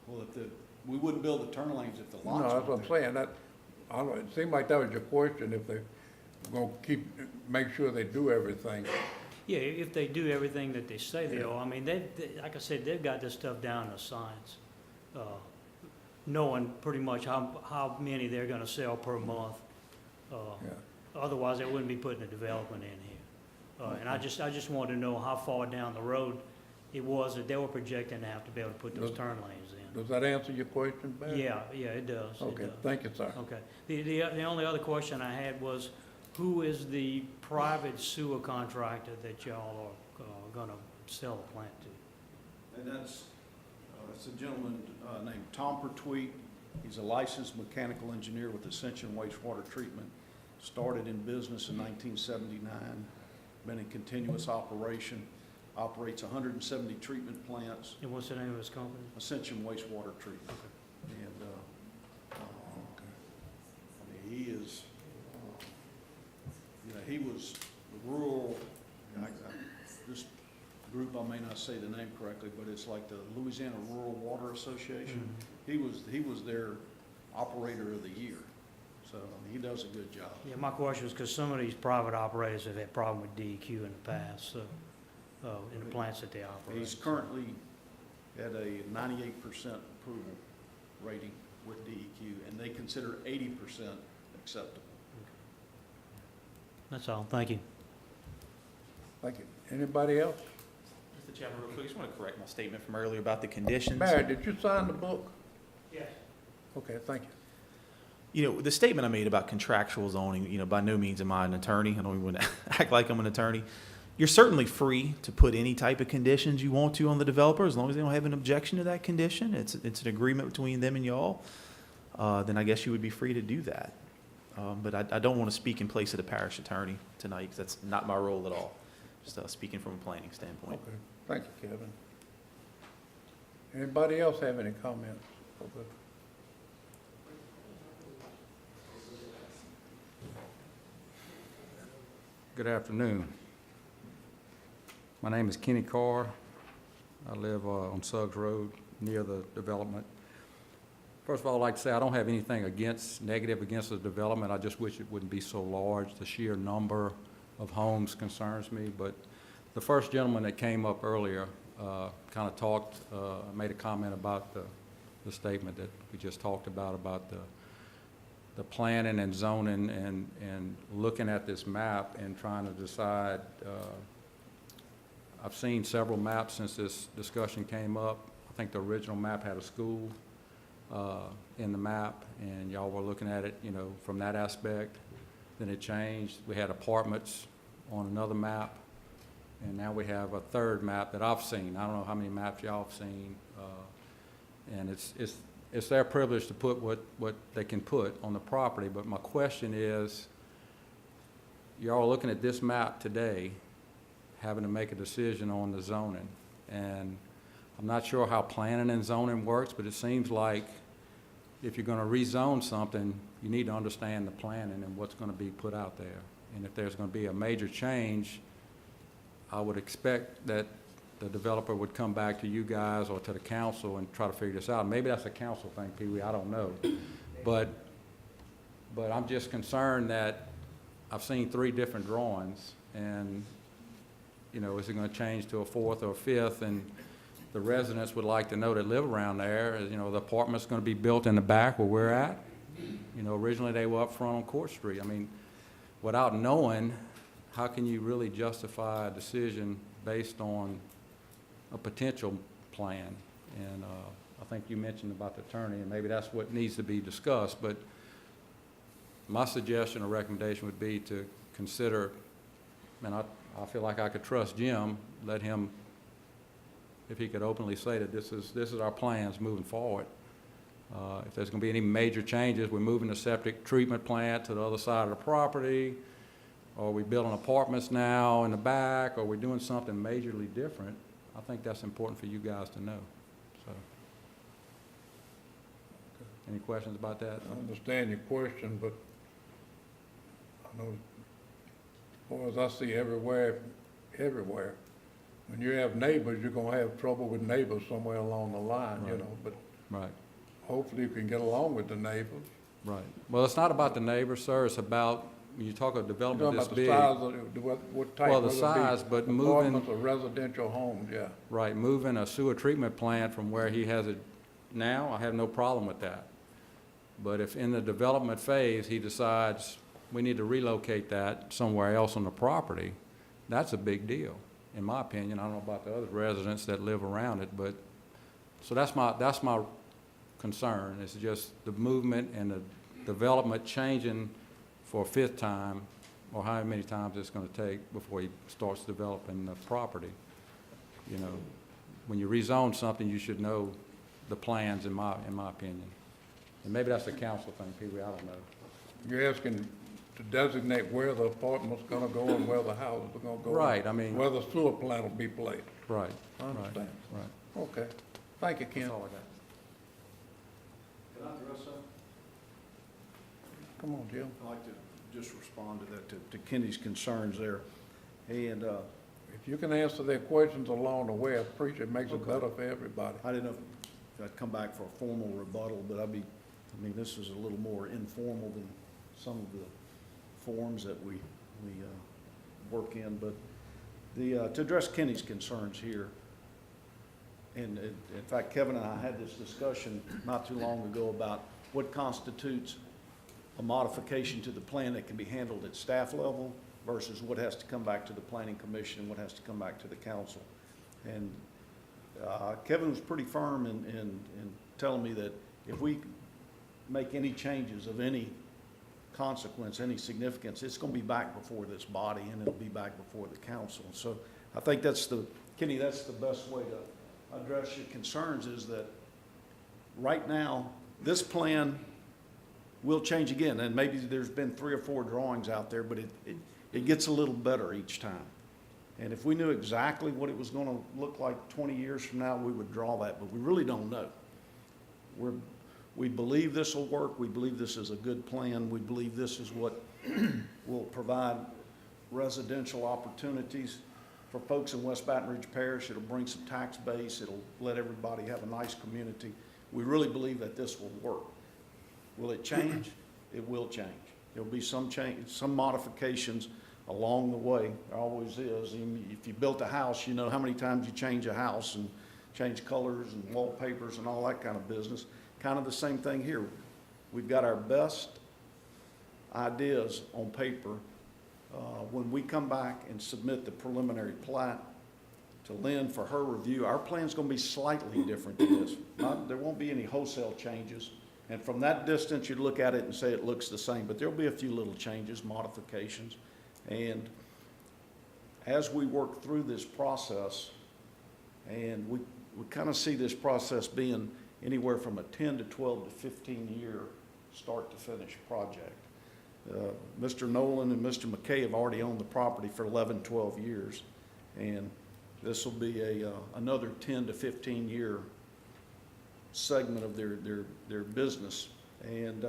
Well, we wouldn't build the turn lanes if the No, lots that's what weren't I'm saying, I don't know, it seemed like that was your question, if they're gonna make sure they do everything. Yeah, if they do everything that they say they will. I mean, like I said, they've got this stuff down to science, knowing pretty much how many they're gonna sell per month. Yeah. Otherwise, they wouldn't be putting a development in here. And I just wanted to know how far down the road it was that they were projecting to have to be able to put those turn lanes in. Does that answer your question, Barry? Yeah, it does. It Okay, does. thank you, sir. Okay. The only other question I had was, who is the private sewer contractor that y'all are gonna sell the plant to? And it's a gentleman named Tom Pertwee. He's a licensed mechanical engineer with Ascension Wastewater Treatment. Started in business in 1979, been in continuous operation, operates 170 treatment plants, And what's the name of his company? Ascension Wastewater Treatment. And, I mean, he is, he was rural, this group, I may not say the name correctly, but it's like the Louisiana Rural Water Association. He was their operator of the year. So, I mean, he does a good job. Yeah, my question was because some of these private operators have had problem with DEQ in the past, so, in the plants that they operate. He's currently at a 98% approval rating with DEQ, and they consider 80% acceptable. That's all. Thank you. Thank you. Anybody else? Mr. Chairman, real quick, I just want to correct my statement from earlier about the conditions. Barry, did you sign the book? Yes. Okay, thank you. You know, the statement I made about contractual zoning, you know, by no means am I an attorney. I don't even want to act like I'm an attorney. You're certainly free to put any type of conditions you want to on the developer, as long as they don't have an objection to that condition. It's an agreement between them and y'all. Then I guess you would be free to do that. But I don't want to speak in place of the parish attorney tonight, because that's not my role at all. Just speaking from a planning standpoint. Okay, thank you, Kevin. Anybody else have any comments? Okay. Good afternoon. My name is Kenny Carr. I live on Suggs Road, near the development. First of all, I'd like to say I don't have anything negative against the development. I just wish it wouldn't be so large. The sheer number of homes concerns me. But the first gentleman that came up earlier kind of made a comment about the statement that we just talked about the planning and zoning and looking at this map and trying to decide. I've seen several maps since this discussion came up. I think the original map had a school in the map, and y'all were looking at it, you know, from that aspect. Then it changed. We had apartments on another map, and now we have a third map that I've seen. I don't know how many maps y'all have seen, and it's their privilege to put what they can put on the property. But my question is, y'all are looking at this map today, having to make a decision on the zoning, and I'm not sure how planning and zoning works, but it seems like if you're going to rezone something, you need to understand the planning and what's going to be put out there. And if there's going to be a major change, I would expect that the developer would come back to you guys or to the council and try to figure this out. Maybe that's a council thing, Pee Wee, I don't know. But I'm just concerned that I've seen 3 different drawings, and, you know, is it going to change to a 4th or a 5th? And the residents would like to know that live around there, you know, the apartment's going to be built in the back where we're at. You know, originally they were up front on Court Street. I mean, without knowing, how can you really justify a decision based on a potential plan? And I think you mentioned about the attorney, and maybe that's what needs to be discussed. But my suggestion or recommendation would be to consider, and I feel like I could trust Jim, let him, if he could openly say that this is our plans moving forward. If there's going to be any major changes, we're moving the septic treatment plant to the other side of the property, or we building apartments now in the back, or we're doing something majorly different, I think that's important for you guys to know. So, any questions about that? I understand your question, but I know, as far as I see everywhere, when you have neighbors, you're gonna have trouble with neighbors somewhere along the line, you Right. know, but Right. hopefully you can get along with the neighbors. Right. Well, it's not about the neighbors, sir. It's about, when you talk of You're development talking this about the big. size of, what type, Well, the whether it be size, but moving- apartments or residential homes, yeah. Right, moving a sewer treatment plant from where he has it now, I have no problem with that. But if in the development phase, he decides we need to relocate that somewhere else on the property, that's a big deal, in my opinion. I don't know about the other residents that live around it, but, so that's my concern. It's just the movement and the development changing for a 5th time, or however many times it's gonna take before he starts developing the property. You know, when you rezone something, you should know the plans, in my opinion. And maybe that's a council thing, Pee Wee, I don't know. You're asking to designate where the apartment's gonna go and where the houses are gonna go. Right, I mean- Where the sewer plant will be placed. Right, I right, understand. right. Okay. Thank you, Ken. That's all I got. Can I address that? Come on, Jim. I'd like to just respond to that, to Kenny's concerns there. And If you can answer their questions along the way, I appreciate it. Makes it Okay. better for everybody. I didn't know if I'd come back for a formal rebuttal, but I mean, this is a little more informal than some of the forms that we work in. But to address Kenny's concerns here, and in fact, Kevin and I had this discussion not too long ago about what constitutes a modification to the plan that can be handled at staff level versus what has to come back to the planning commission and what has to come back to the council. And Kevin was pretty firm in telling me that if we make any changes of any consequence, any significance, it's going to be back before this body and it'll be back before the council. So I think Kenny, that's the best way to address your concerns, is that right now, this plan will change again. And maybe there's been 3 or 4 drawings out there, but it gets a little better each time. And if we knew exactly what it was going to look like 20 years from now, we would draw that, but we really don't know. We believe this will work. We believe this is a good plan. We believe this is what will provide residential opportunities for folks in West Baton Rouge Parish. It'll bring some tax base. It'll let everybody have a nice community. We really believe that this will work. Will it change? It will change. There'll be some change, some modifications along the way. There always is. If you built a house, you know how many times you change a house and change colors and wallpapers and all that kind of business. Kind of the same thing here. We've got our best ideas on paper. When we come back and submit the preliminary plat to Lynn for her review, our plan's gonna be slightly different than this. There won't be any wholesale changes. And from that distance, you'd look at it and say it looks the same, but there'll be a few little changes, modifications. And as we work through this process, and we kind of see this process being anywhere from a 10 to 12 to 15 year start to finish project. Mr. Nolan and Mr. McKay have already owned the property for 11, 12 years. And this will be another 10 to 15 year segment of their business. And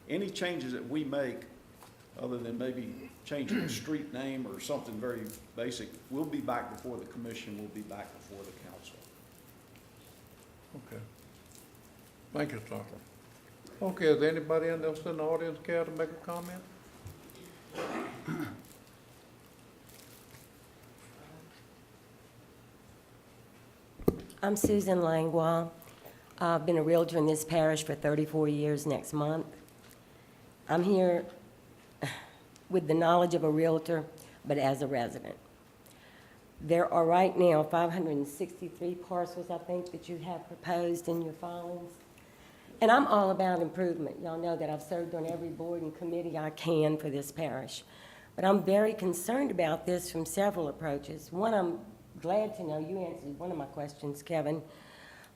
any changes that we make, other than maybe changing the street name or something very basic, we'll be back before the commission, we'll be back before the council. Okay. Thank you, sir. Okay, is there anybody else in the audience care to make a comment? I'm Susan Langlois. I've been a realtor in this parish for 34 years next month. I'm here with the knowledge of a realtor, but as a resident. There are right now 563 parcels, I think, that you have proposed in your filings. And I'm all about improvement. Y'all know that I've served on every board and committee I can for this parish. But I'm very concerned about this from several approaches. One, I'm glad to know you answered one of my questions, Kevin,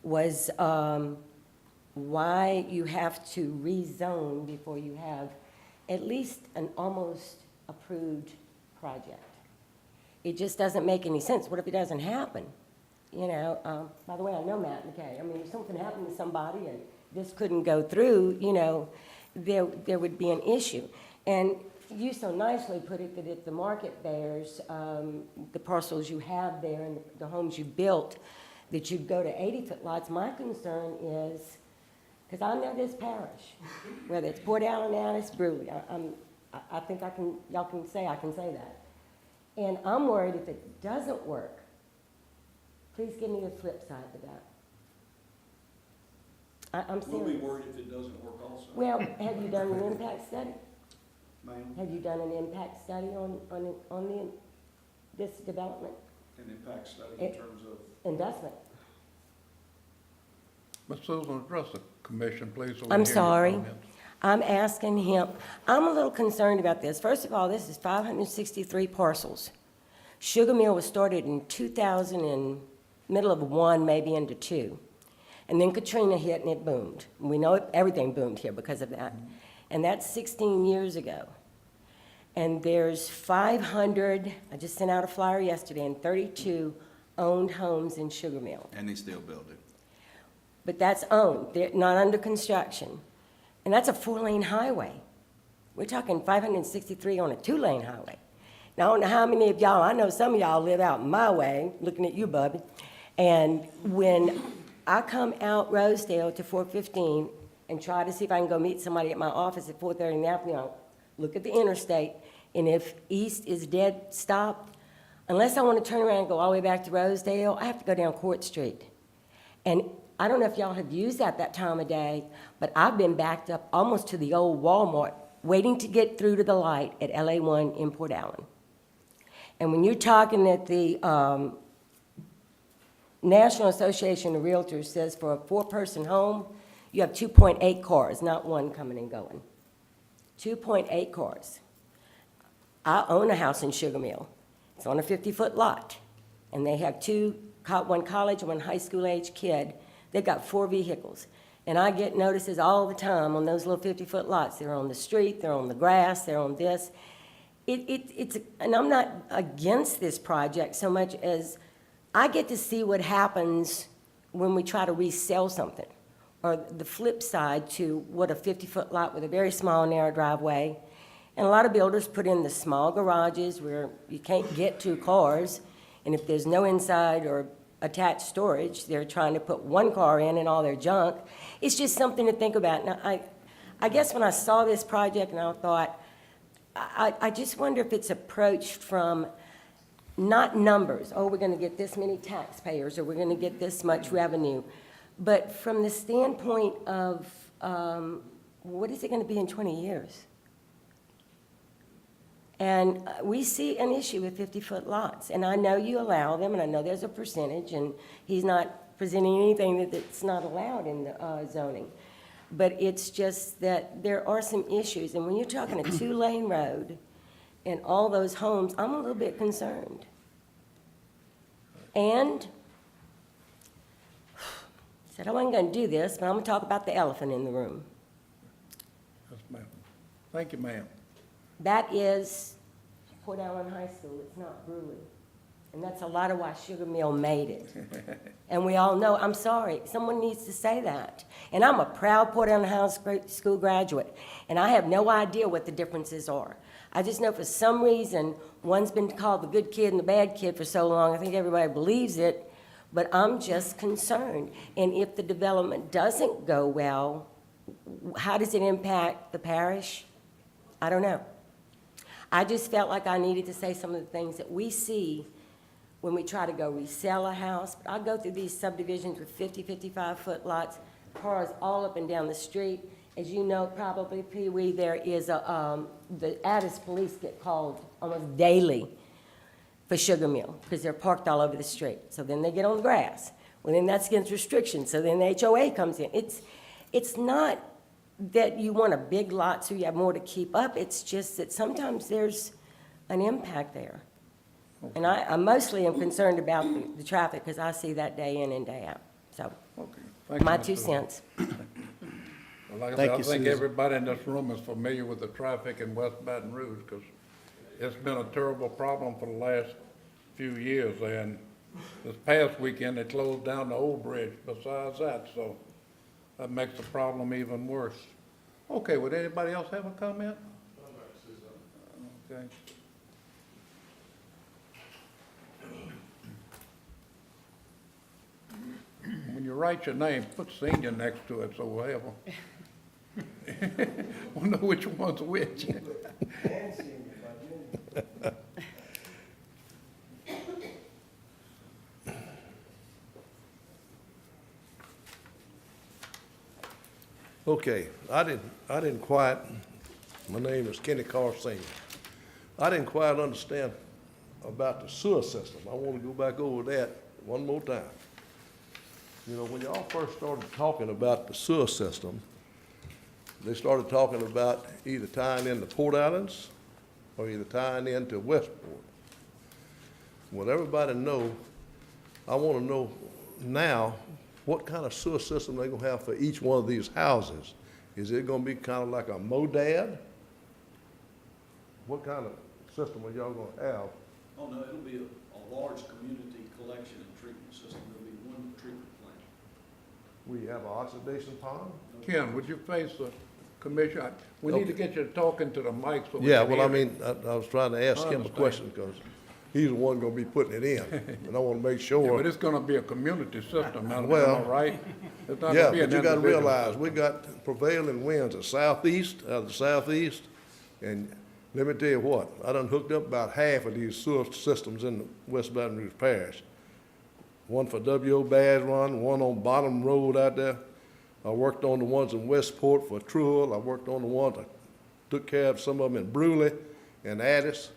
was why you have to rezone before you have at least an almost approved project. It just doesn't make any sense. What if it doesn't happen? You know, by the way, I know Matt McKay. I mean, if something happened to somebody and this couldn't go through, you know, there would be an issue. And you so nicely put it that if the market bears the parcels you have there and the homes you built, that you'd go to 80-foot lots. My concern is, because I know this parish, whether it's Port Allen, Annis, Brewley, I think y'all can say I can say that. And I'm worried if it doesn't work, please give me the flip side to that. I'm serious. We'll be worried if it doesn't work also. Well, have you done an impact study? Ma'am? Have you done an impact study on this development? An impact study in terms of? Investment. Ms. Susan, address the commission, please. so we I'm hear your sorry. comments. I'm asking him, I'm a little concerned about this. First of all, this is 563 parcels. Sugar Mill was started in 2000 in middle of 1, maybe into 2. And then Katrina hit and it boomed. We know everything boomed here because of that. And that's 16 years ago. And there's 500, I just sent out a flyer yesterday, and 32 owned homes in Sugar Mill. And they still build it. But that's owned, they're not under construction. And that's a 4-lane highway. We're talking 563 on a 2-lane highway. Now, I don't know how many of y'all, I know some of y'all live out my way, looking at you, Bubby. And when I come out Rosedale to 415 and try to see if I can go meet somebody at my office at 4:30 in the afternoon, I'll look at the interstate, and if east is dead stopped, unless I want to turn around and go all the way back to Rosedale, I have to go down Court Street. And I don't know if y'all have used that time of day, but I've been backed up almost to the old Walmart, waiting to get through to the light at LA1 in Port Allen. And when you're talking at the National Association of Realtors says for a 4-person home, you have 2.8 cars, not one coming and going. 2.8 cars. I own a house in Sugar Mill. It's on a 50-foot lot. And they have one college and one high school age kid. They've got 4 vehicles. And I get notices all the time on those little 50-foot lots. They're on the street, they're on the grass, they're on this. And I'm not against this project so much as I get to see what happens when we try to resell something, or the flip side to what a 50-foot lot with a very small, narrow driveway And a lot of builders put in the small garages where you can't get two cars, and if there's no inside or attached storage, they're trying to put one car in and all their junk. It's just something to think about. Now, I guess when I saw this project, and I thought, I just wonder if it's approached from not numbers, oh, we're gonna get this many taxpayers, or we're gonna get this much revenue, but from the standpoint of, what is it gonna be in 20 years? And we see an issue with 50-foot lots, and I know you allow them, and I know there's a percentage, and he's not presenting anything that's not allowed in the zoning. But it's just that there are some issues, and when you're talking a two-lane road and all those homes, I'm a little bit concerned. And, said I wasn't gonna do this, but I'm gonna talk about the elephant in the room. Yes, ma'am. Thank you, ma'am. That is Port Allen High School, it's not Brewley. And that's a lot of why Sugar Mill made it. And we all know, I'm sorry, someone needs to say that. And I'm a proud Port Allen High School graduate, and I have no idea what the differences are. I just know for some reason, one's been called the good kid and the bad kid for so long, I think everybody believes it, but I'm just concerned. And if the development doesn't go well, how does it impact the parish? I don't know. I just felt like I needed to say some of the things that we see when we try to go resell a house. But I go through these subdivisions with 50, 55-foot lots, cars all up and down the street. As you know, probably, Pee Wee, there is the Addis police get called almost daily for Sugar Mill because they're parked all over the street. So then they get on the grass. Well, then that's against restrictions. So then the HOA comes in. It's not that you want a big lot so you have more to keep up. It's just that sometimes there's an impact there. And I mostly am concerned about the traffic because I see that day in and day out. So, Okay. Thank you, my Ms. 2 Sue. cents. Well, like I Thank said, I you, think Susan. everybody in this room is familiar with the traffic in West Baton Rouge, because it's been a terrible problem for the last few years, and this past weekend, they closed down the old bridge besides that, so that makes the problem even worse. Okay, would anybody else have a comment? Okay. When you write your name, put senior next to it, so we'll have we'll know which one's which. Okay, I didn't quite, my name is Kenny Carr Senior. I didn't quite understand about the sewer system. I want to go back over that one more time. You know, when y'all first started talking about the sewer system, they started talking about either tying into Port Allen's or either tying into Westport. Well, everybody know, I want to know now, what kind of sewer system they're gonna have for each one of these houses? Is it gonna be kind of like a MODAD? What kind of system are y'all gonna have? Oh, no, it'll be a large community collection and treatment system. There'll be one treatment plant. We have an oxidation pond? Ken, would you face the commissioner? We need to get you talking to the mic so we Yeah, can well, I hear you. mean, I was trying to ask I him a understand. question, because he's the one gonna be putting it in, and I wanna make Yeah, sure. but it's gonna be a community system, am I Well, right? It's not Yeah, gonna be but an you gotta individual realize, system. we got prevailing winds of southeast, out of the southeast, and let me tell you what, I done hooked up about half of these sewer systems in the West Baton Rouge Parish. One for W.O. Bass Run, one on Bottom Road out there. I worked on the ones in Westport for Truell. I worked on the ones, I took care of some of them in Brewley and Addis.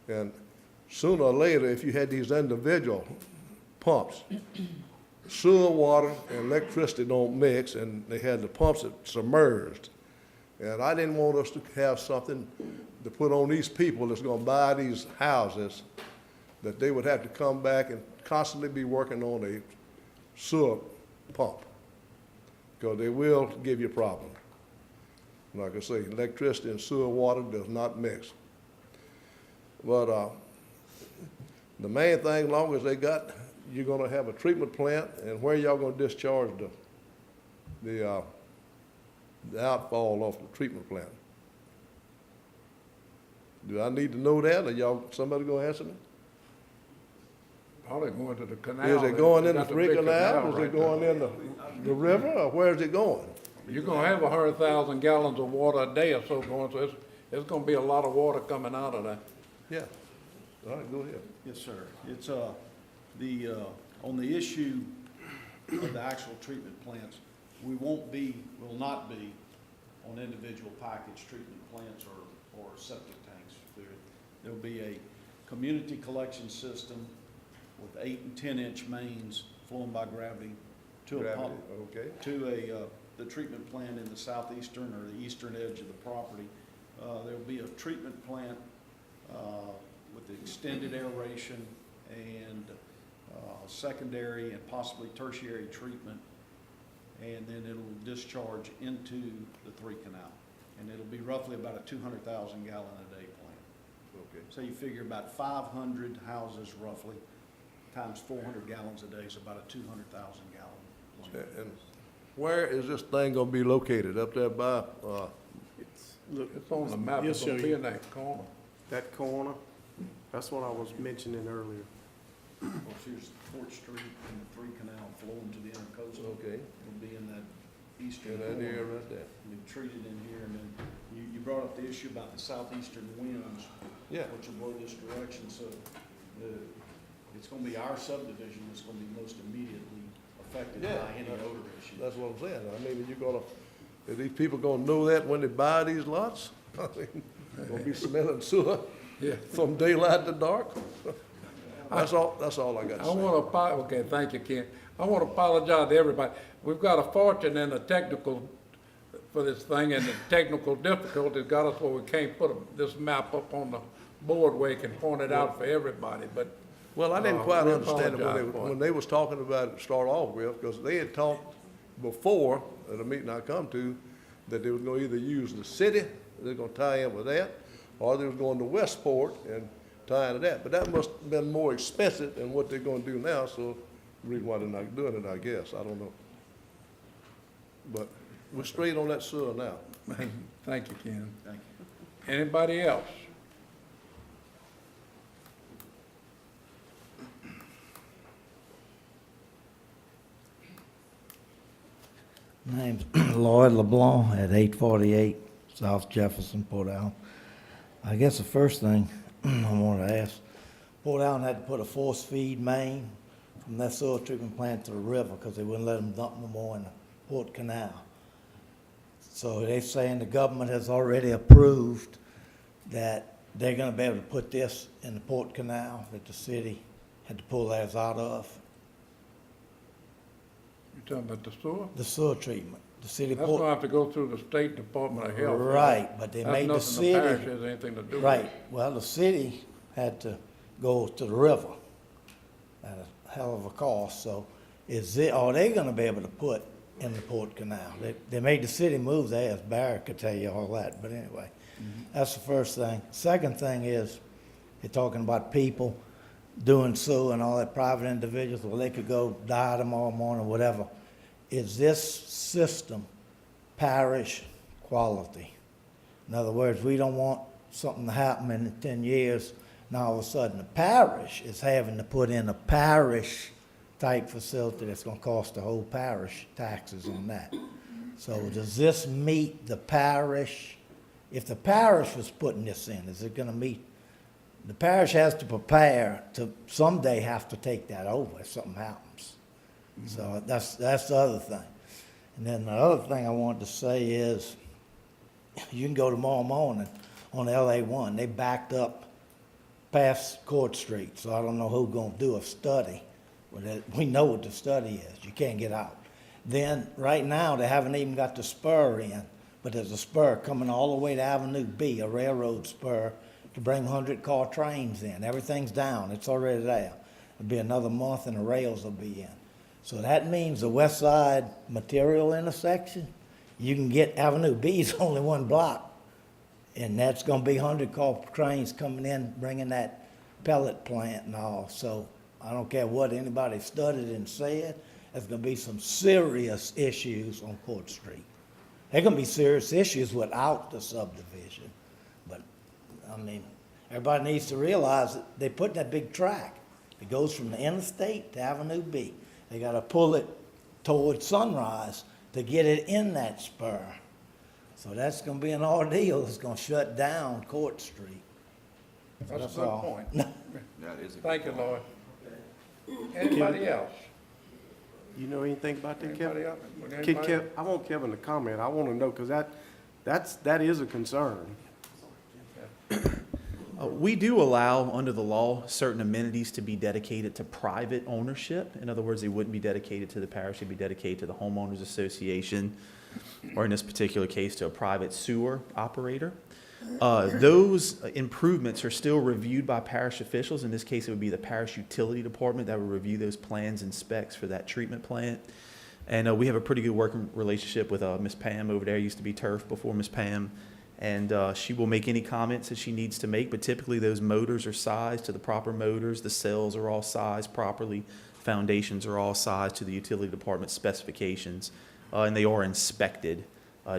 And sooner or later, if you had these individual pumps, sewer water and electricity don't mix, and they had the pumps that submerged. And I didn't want us to have something to put on these people that's gonna buy these houses, that they would have to come back and constantly be working on a sewer pump, because they will give you a problem. Like I say, electricity and sewer water does not mix. But the main thing, long as they got, you're gonna have a treatment plant, and where y'all gonna discharge the outfall off the treatment plant? Do I need to know that, or y'all, somebody gonna answer me? Probably going to the canal. Is it going They in the got Three big Canal, is right it going there. in the river, or where is it going? You're gonna have 100,000 gallons of water a day or so going, so it's gonna be a lot of water coming out of there. Yeah. All right, go ahead. Yes, sir. It's, on the issue of the actual treatment plants, we will not be on individual package treatment plants or septic tanks. There'll be a community collection system with 8 and 10-inch mains flowing by gravity to a pump, Okay. to the treatment plant in the southeastern or the eastern edge of the property. There'll be a treatment plant with extended aeration and secondary and possibly tertiary treatment, and then it'll discharge into the Three Canal. And it'll be roughly about a 200,000 gallon a day plant. Okay. So you figure about 500 houses roughly, times 400 gallons a day is about a 200,000 gallon plant. And where is this thing gonna be located? Up there by, Look, It's on the map, he'll it's show gonna be you in that corner. that corner. That's what I was mentioning earlier. Well, here's Fort Street and the Three Canal flowing to the intercoastal. okay, It'll be in that eastern in that area corner. right there. Be treated in here, and then you brought up the issue about the southeastern winds, Yeah. which will blow this direction, so it's gonna be our subdivision that's gonna be most immediately affected Yeah, by any odor issue. That's what I'm saying. I mean, are these people gonna know that when they buy these lots? I mean, gonna be smelling sewer Yeah. from daylight to dark? That's all I got to I say. want to, okay, thank you, Ken. I want to apologize to everybody. We've got a fortune in the technical, for this thing, and the technical difficulties got us where we can't put this map up on the board where you can point it out for everybody, but. Well, I didn't quite we understand it apologize for when they was talking about it to start off with, because they had talked before, at a meeting I come to, that they was gonna either use the city, they're gonna tie in with that, or they was going to Westport and tie into that. But that must have been more expensive than what they're gonna do now, so the reason why they're not doing it, I guess, I don't know. But we're straight on that sewer now. Thank you, Ken. Thank you. Anybody else? My name's Lloyd LeBlanc at 848 South Jefferson, Port Allen. I guess the first thing I want to ask, Port Allen had to put a force feed main from that sewer treatment plant to the river because they wouldn't let them dump no more in the Port Canal. So they're saying the government has already approved that they're going to be able to put this in the Port Canal that the city had to pull theirs out of. You talking about the sewer? The sewer treatment. The city That's Port. gonna have to go through the State Department of Health. Right, but they made the That's city. nothing the parish has anything to do with. Right, well, the city had to go to the river at a hell of a cost, so are they gonna be able to put in the Port Canal? They made the city move theirs, Barry could tell you all that, but anyway, that's the first thing. Second thing is, you're talking about people doing sewer and all that, private individuals, well, they could go die tomorrow morning, whatever. Is this system parish quality? In other words, we don't want something to happen in 10 years, now all of a sudden the parish is having to put in a parish-type facility that's gonna cost the whole parish taxes on that. So does this meet the parish? If the parish was putting this in, is it gonna meet? The parish has to prepare to someday have to take that over if something happens. So that's the other thing. And then the other thing I wanted to say is, you can go tomorrow morning on LA1, they backed up past Court Street, so I don't know who's gonna do a study. We know what the study is, you can't get out. Then, right now, they haven't even got the spur in, but there's a spur coming all the way to Avenue B, a railroad spur, to bring 100-car trains in. Everything's down, it's already there. It'll be another month and the rails will be in. So that means the west side material intersection, you can get Avenue B's only one block. And that's gonna be 100-car trains coming in, bringing that pellet plant and all. So I don't care what anybody studied and said, there's gonna be some serious issues on Court Street. There are gonna be serious issues without the subdivision. But, I mean, Everybody needs to realize that they put that big track. It goes from the interstate to Avenue B. They gotta pull it towards Sunrise to get it in that spur. So that's gonna be an ordeal. It's gonna shut down Court Street. That's a good all. point. That is a good Thank you, point. Lloyd. Anybody else? You know anything about that, Anybody Kevin? else? Would anybody- I want Kevin to comment. I want to know, because that is a concern. We do allow, under the law, certain amenities to be dedicated to private ownership. In other words, they wouldn't be dedicated to the parish, they'd be dedicated to the homeowners association, or in this particular case, to a private sewer operator. Those improvements are still reviewed by parish officials. In this case, it would be the parish utility department that would review those plans and specs for that treatment plant. And we have a pretty good working relationship with Miss Pam over there. Used to be Turf before Miss Pam. And she will make any comments that she needs to make, but typically those motors are sized to the proper motors. The cells are all sized properly. Foundations are all sized to the utility department specifications. And they are inspected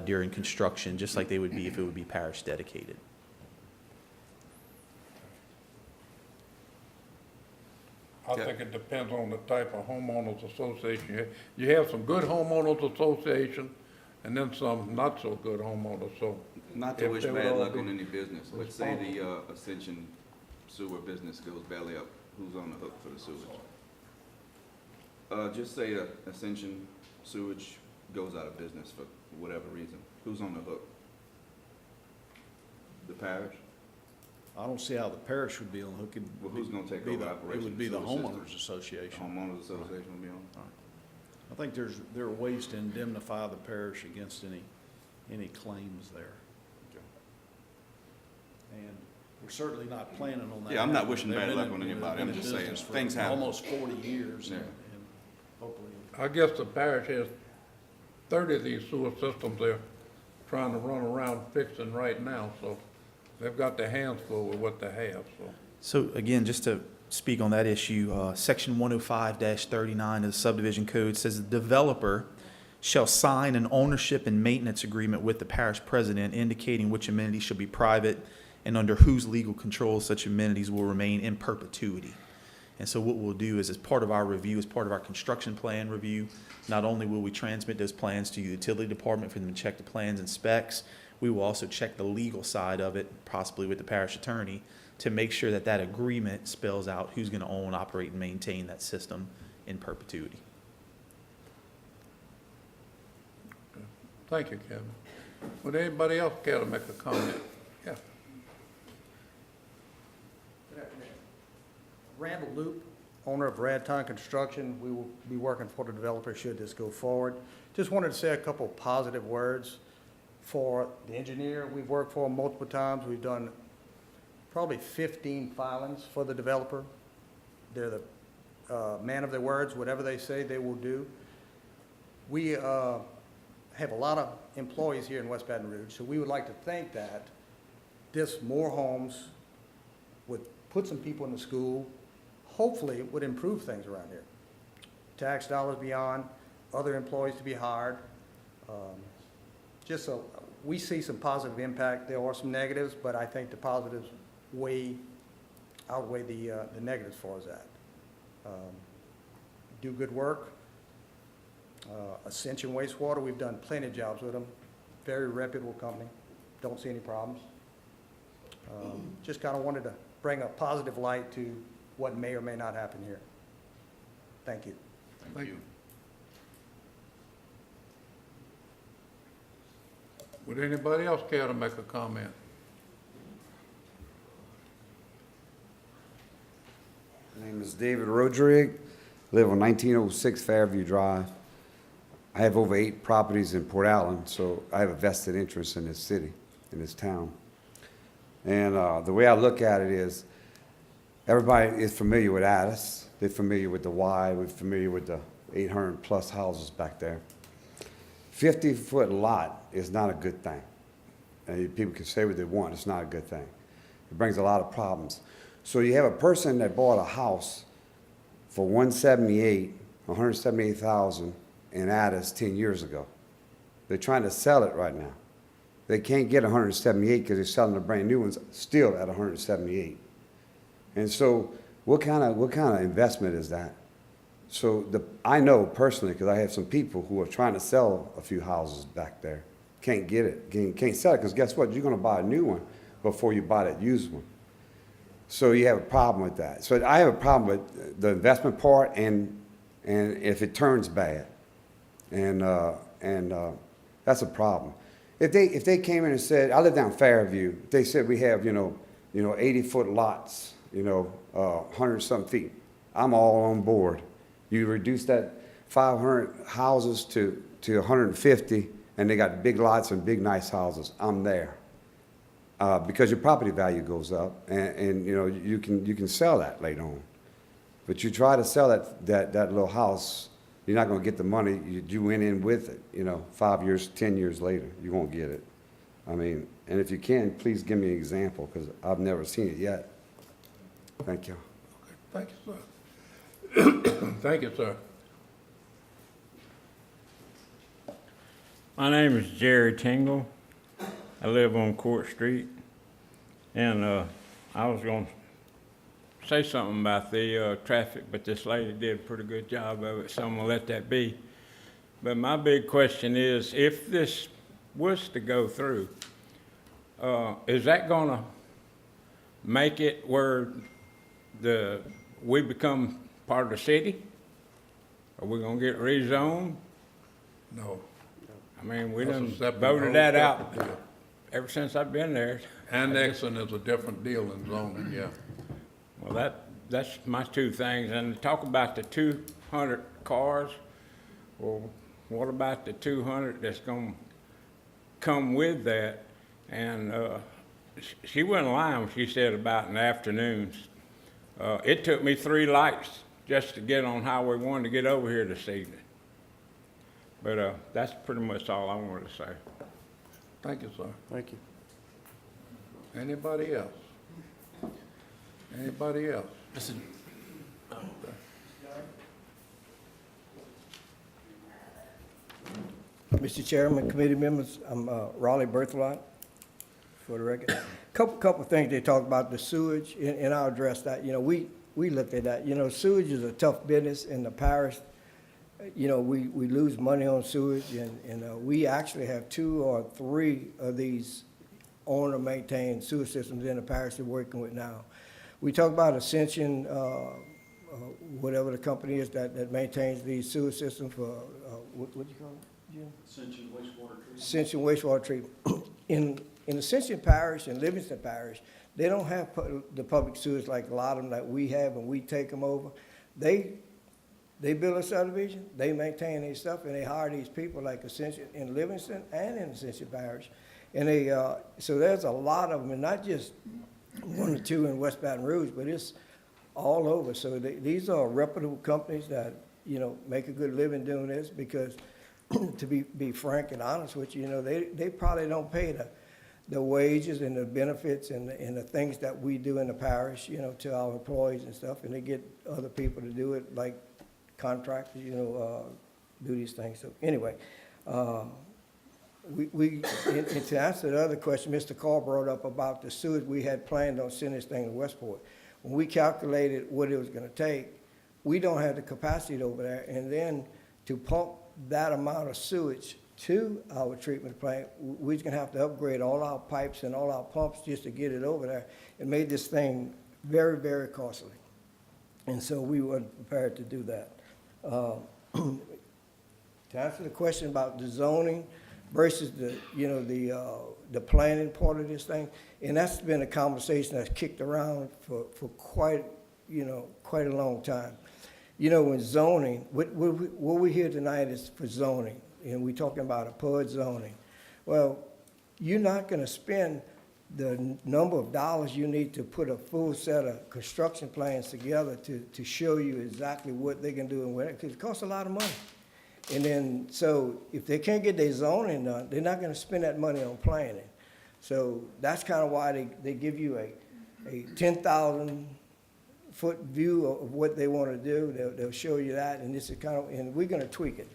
during construction, just like they would be if it would be parish dedicated. I think it depends on the type of homeowners association. You have some good homeowners association, and then some not so good homeowners, so. Not to if wish they would bad all luck be on any business. Let's say the Ascension sewer business goes belly up. Who's on the hook for the sewage? Just say Ascension sewage goes out of business for whatever reason. Who's on the hook? The parish? I don't see how the parish would be on the hook. It'd Well, who's gonna take be over the- operation It would of be the sewer system? homeowners association. Homeowners association will be on? I think there are ways to indemnify the parish against any claims there. And we're certainly not planning on that. Yeah, I'm not happening. wishing They've bad been luck in- on they've anybody. been I'm in just saying, business for things happen. Almost 40 years, Yeah. and hopefully. I guess the parish has 30 of these sewer systems they're trying to run around fixing right now, so they've got their hands full with what they have, so. So again, just to speak on that issue, section 105-39 of the subdivision code says the developer shall sign an ownership and maintenance agreement with the parish president indicating which amenities shall be private and under whose legal control such amenities will remain in perpetuity. And so what we'll do is, as part of our review, as part of our construction plan review, not only will we transmit those plans to the utility department for them to check the plans and specs, we will also check the legal side of it, possibly with the parish attorney, to make sure that that agreement spells out who's going to own, operate, and maintain that system in perpetuity. Thank you, Kevin. Would anybody else care to make a comment? Yeah. Randall Loop, owner of Radton Construction. We will be working for the developer should this go forward. Just wanted to say a couple positive words for the engineer. We've worked for him multiple times. We've done probably 15 filings for the developer. They're the man of their words. Whatever they say, they will do. We have a lot of employees here in West Baton Rouge, so we would like to think that this more homes would put some people in the school, hopefully would improve things around here. Tax dollars beyond, other employees to be hired. Just so, we see some positive impact. There are some negatives, but I think the positives outweigh the negatives for us that. Do good work. Ascension Wastewater, we've done plenty of jobs with them. Very reputable company. Don't see any problems. Just kind of wanted to bring a positive light to what may or may not happen here. Thank you. Thank you. Would anybody else care to make a comment? My name is David Rodrigue, live on 1906 Fairview Drive. I have over 8 properties in Port Allen, so I have a vested interest in this city, in this town. And the way I look at it is, everybody is familiar with Addis. They're familiar with the Y. We're familiar with the 800-plus houses back there. 50-foot lot is not a good thing. And people can say what they want. It's not a good thing. It brings a lot of problems. So you have a person that bought a house for $178,000 in Addis 10 years ago. They're trying to sell it right now. They can't get 178 because they're selling the brand new ones still at 178. And so what kind of investment is that? So I know personally, because I have some people who are trying to sell a few houses back there, can't get it, can't sell it, because guess what? You're gonna buy a new one before you buy that used one. So you have a problem with that. So I have a problem with the investment part and if it turns bad. And that's a problem. If they came in and said, I live down Fairview, if they said we have, 80-foot lots, 100-something feet, I'm all on board. You reduce that 500 houses to 150, and they got big lots and big nice houses, I'm there. Because your property value goes up, and you can sell that later on. But you try to sell that little house, you're not going to get the money you went in with it. 5 years, 10 years later, you won't get it. I mean, and if you can, please give me an example, because I've never seen it yet. Thank you. Thank you, sir. Thank you, sir. My name is Jerry Tingle. I live on Court Street. And I was going to say something about the traffic, but this lady did a pretty good job of it, so I'm going to let that be. But my big question is, if this was to go through, is that going to make it where we become part of the city? Are we going to get rezoned? No. I mean, we That's a done separate- voted that whole out separate deal. ever since I've been there. Annexing is a different deal than zoning, yeah. Well, that's my two things. And to talk about the 200 cars, well, what about the 200 that's going to come with that? And she wasn't lying when she said about in the afternoons. It took me 3 lights just to get on Highway 1 to get over here this evening. But that's pretty much all I wanted to say. Thank you, sir. Thank you. Anybody else? Anybody else? Mr. Chairman, committee members, I'm Raleigh Berthelot, for the record. Couple of things they talked about, the sewage, and I'll address that. We looked at that. Sewage is a tough business in the parish. We lose money on sewage, and we actually have 2 or 3 of these owner-maintained sewer systems in the parish we're working with now. We talk about Ascension, whatever the company is that maintains these sewer systems for, what do you call it, Jim? Ascension wastewater treatment. Ascension wastewater treatment. In Ascension Parish and Livingston Parish, they don't have the public sewers like a lot of them that we have, and we take them over. They build a subdivision, they maintain their stuff, and they hire these people like Ascension in Livingston and in Ascension Parish. And so there's a lot of them, and not just 1 or 2 in West Baton Rouge, but it's all over. So these are reputable companies that, make a good living doing this, because to be frank and honest with you, they probably don't pay the wages and the benefits and the things that we do in the parish, to our employees and stuff, and they get other people to do it, like contractors, do these things. So anyway, and to answer the other question, Mr. Carr brought up about the sewage, we had planned on sending this thing to Westport. When we calculated what it was gonna take, we don't have the capacity over there, and then to pump that amount of sewage to our treatment plant, we're gonna have to upgrade all our pipes and all our pumps just to get it over there. It made this thing very, very costly. And so we weren't prepared to do that. To answer the question about the zoning versus the planning part of this thing, and that's been a conversation that's kicked around for quite a long time. When zoning, what we're here tonight is for zoning, and we're talking about a PUD zoning. Well, you're not gonna spend the number of dollars you need to put a full set of construction plans together to show you exactly what they can do and when, because it costs a lot of money. And then, so if they can't get their zoning done, they're not gonna spend that money on planning. So that's kind of why they give you a 10,000-foot view of what they want to do. They'll show you that, and this is kind of, and we're gonna tweak it.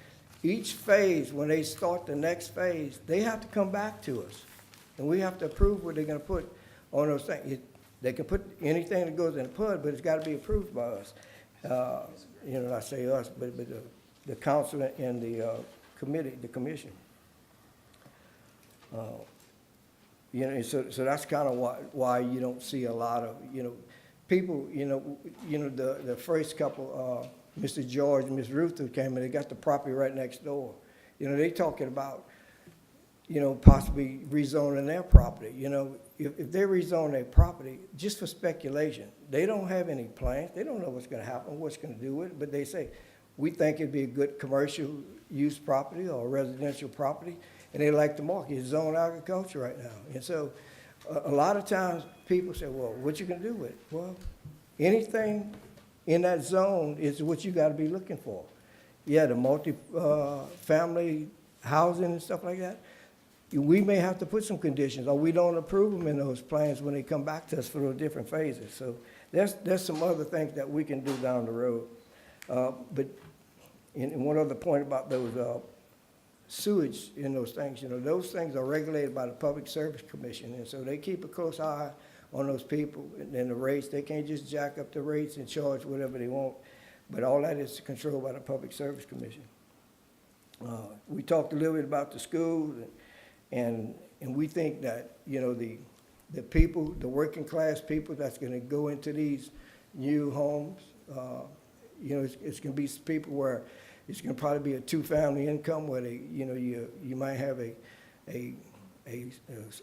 Each phase, when they start the next phase, they have to come back to us. And we have to approve what they're gonna put on those things. They can put anything that goes in the PUD, but it's gotta be approved by us. You know, not say us, but the council and the committee, the commission. You know, so that's kind of why you don't see a lot of, you know, people, the first couple, Mr. George and Ms. Ruth who came in, they got the property right next door. You know, they talking about, possibly rezoning their property. You know, if they rezone their property, just for speculation, they don't have any plans, they don't know what's gonna happen, what's gonna do with it, but they say, we think it'd be a good commercial use property or residential property, and they like the market, it's zone agriculture right now. And so, a lot of times, people say, well, what you gonna do with it? Well, anything in that zone is what you gotta be looking for. Yeah, the multi-family housing and stuff like that, we may have to put some conditions, or we don't approve them in those plans when they come back to us for those different phases. So there's some other things that we can do down the road. But and one other point about those sewage in those things, those things are regulated by the Public Service Commission, and so they keep a close eye on those people and the rates. They can't just jack up the rates and charge whatever they want, but all that is controlled by the Public Service Commission. We talked a little bit about the schools, and we think that, the people, the working class people that's gonna go into these new homes, it's gonna be people where it's gonna probably be a two-family income where they, you might have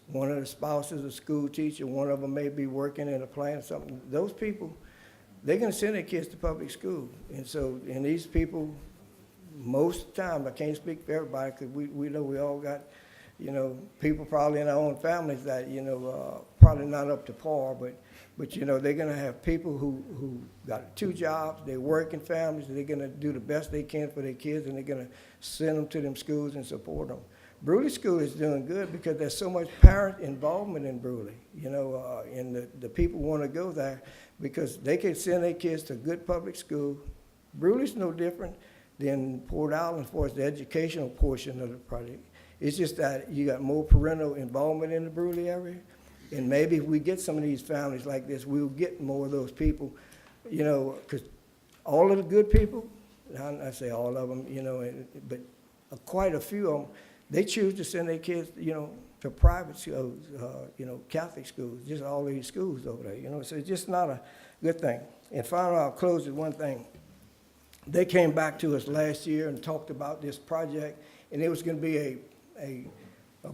one of the spouses a school teacher, one of them may be working in a plant or something. Those people, they're gonna send their kids to public school. And these people, most of the time, I can't speak for everybody, because we know we all got, people probably in our own families that, probably not up to par, but they're gonna have people who got 2 jobs, they work in families, they're gonna do the best they can for their kids, and they're gonna send them to them schools and support them. Brewley School is doing good because there's so much parent involvement in Brewley, and the people wanna go there because they can send their kids to a good public school. Brewley's no different than Port Allen as far as the educational portion of the project. It's just that you got more parental involvement in the Brewley area. And maybe if we get some of these families like this, we'll get more of those people, because all of the good people, I say all of them, but quite a few of them, they choose to send their kids, to private schools, Catholic schools, just all these schools over there, so it's just not a good thing. And finally, I'll close with one thing. They came back to us last year and talked about this project, and it was gonna be a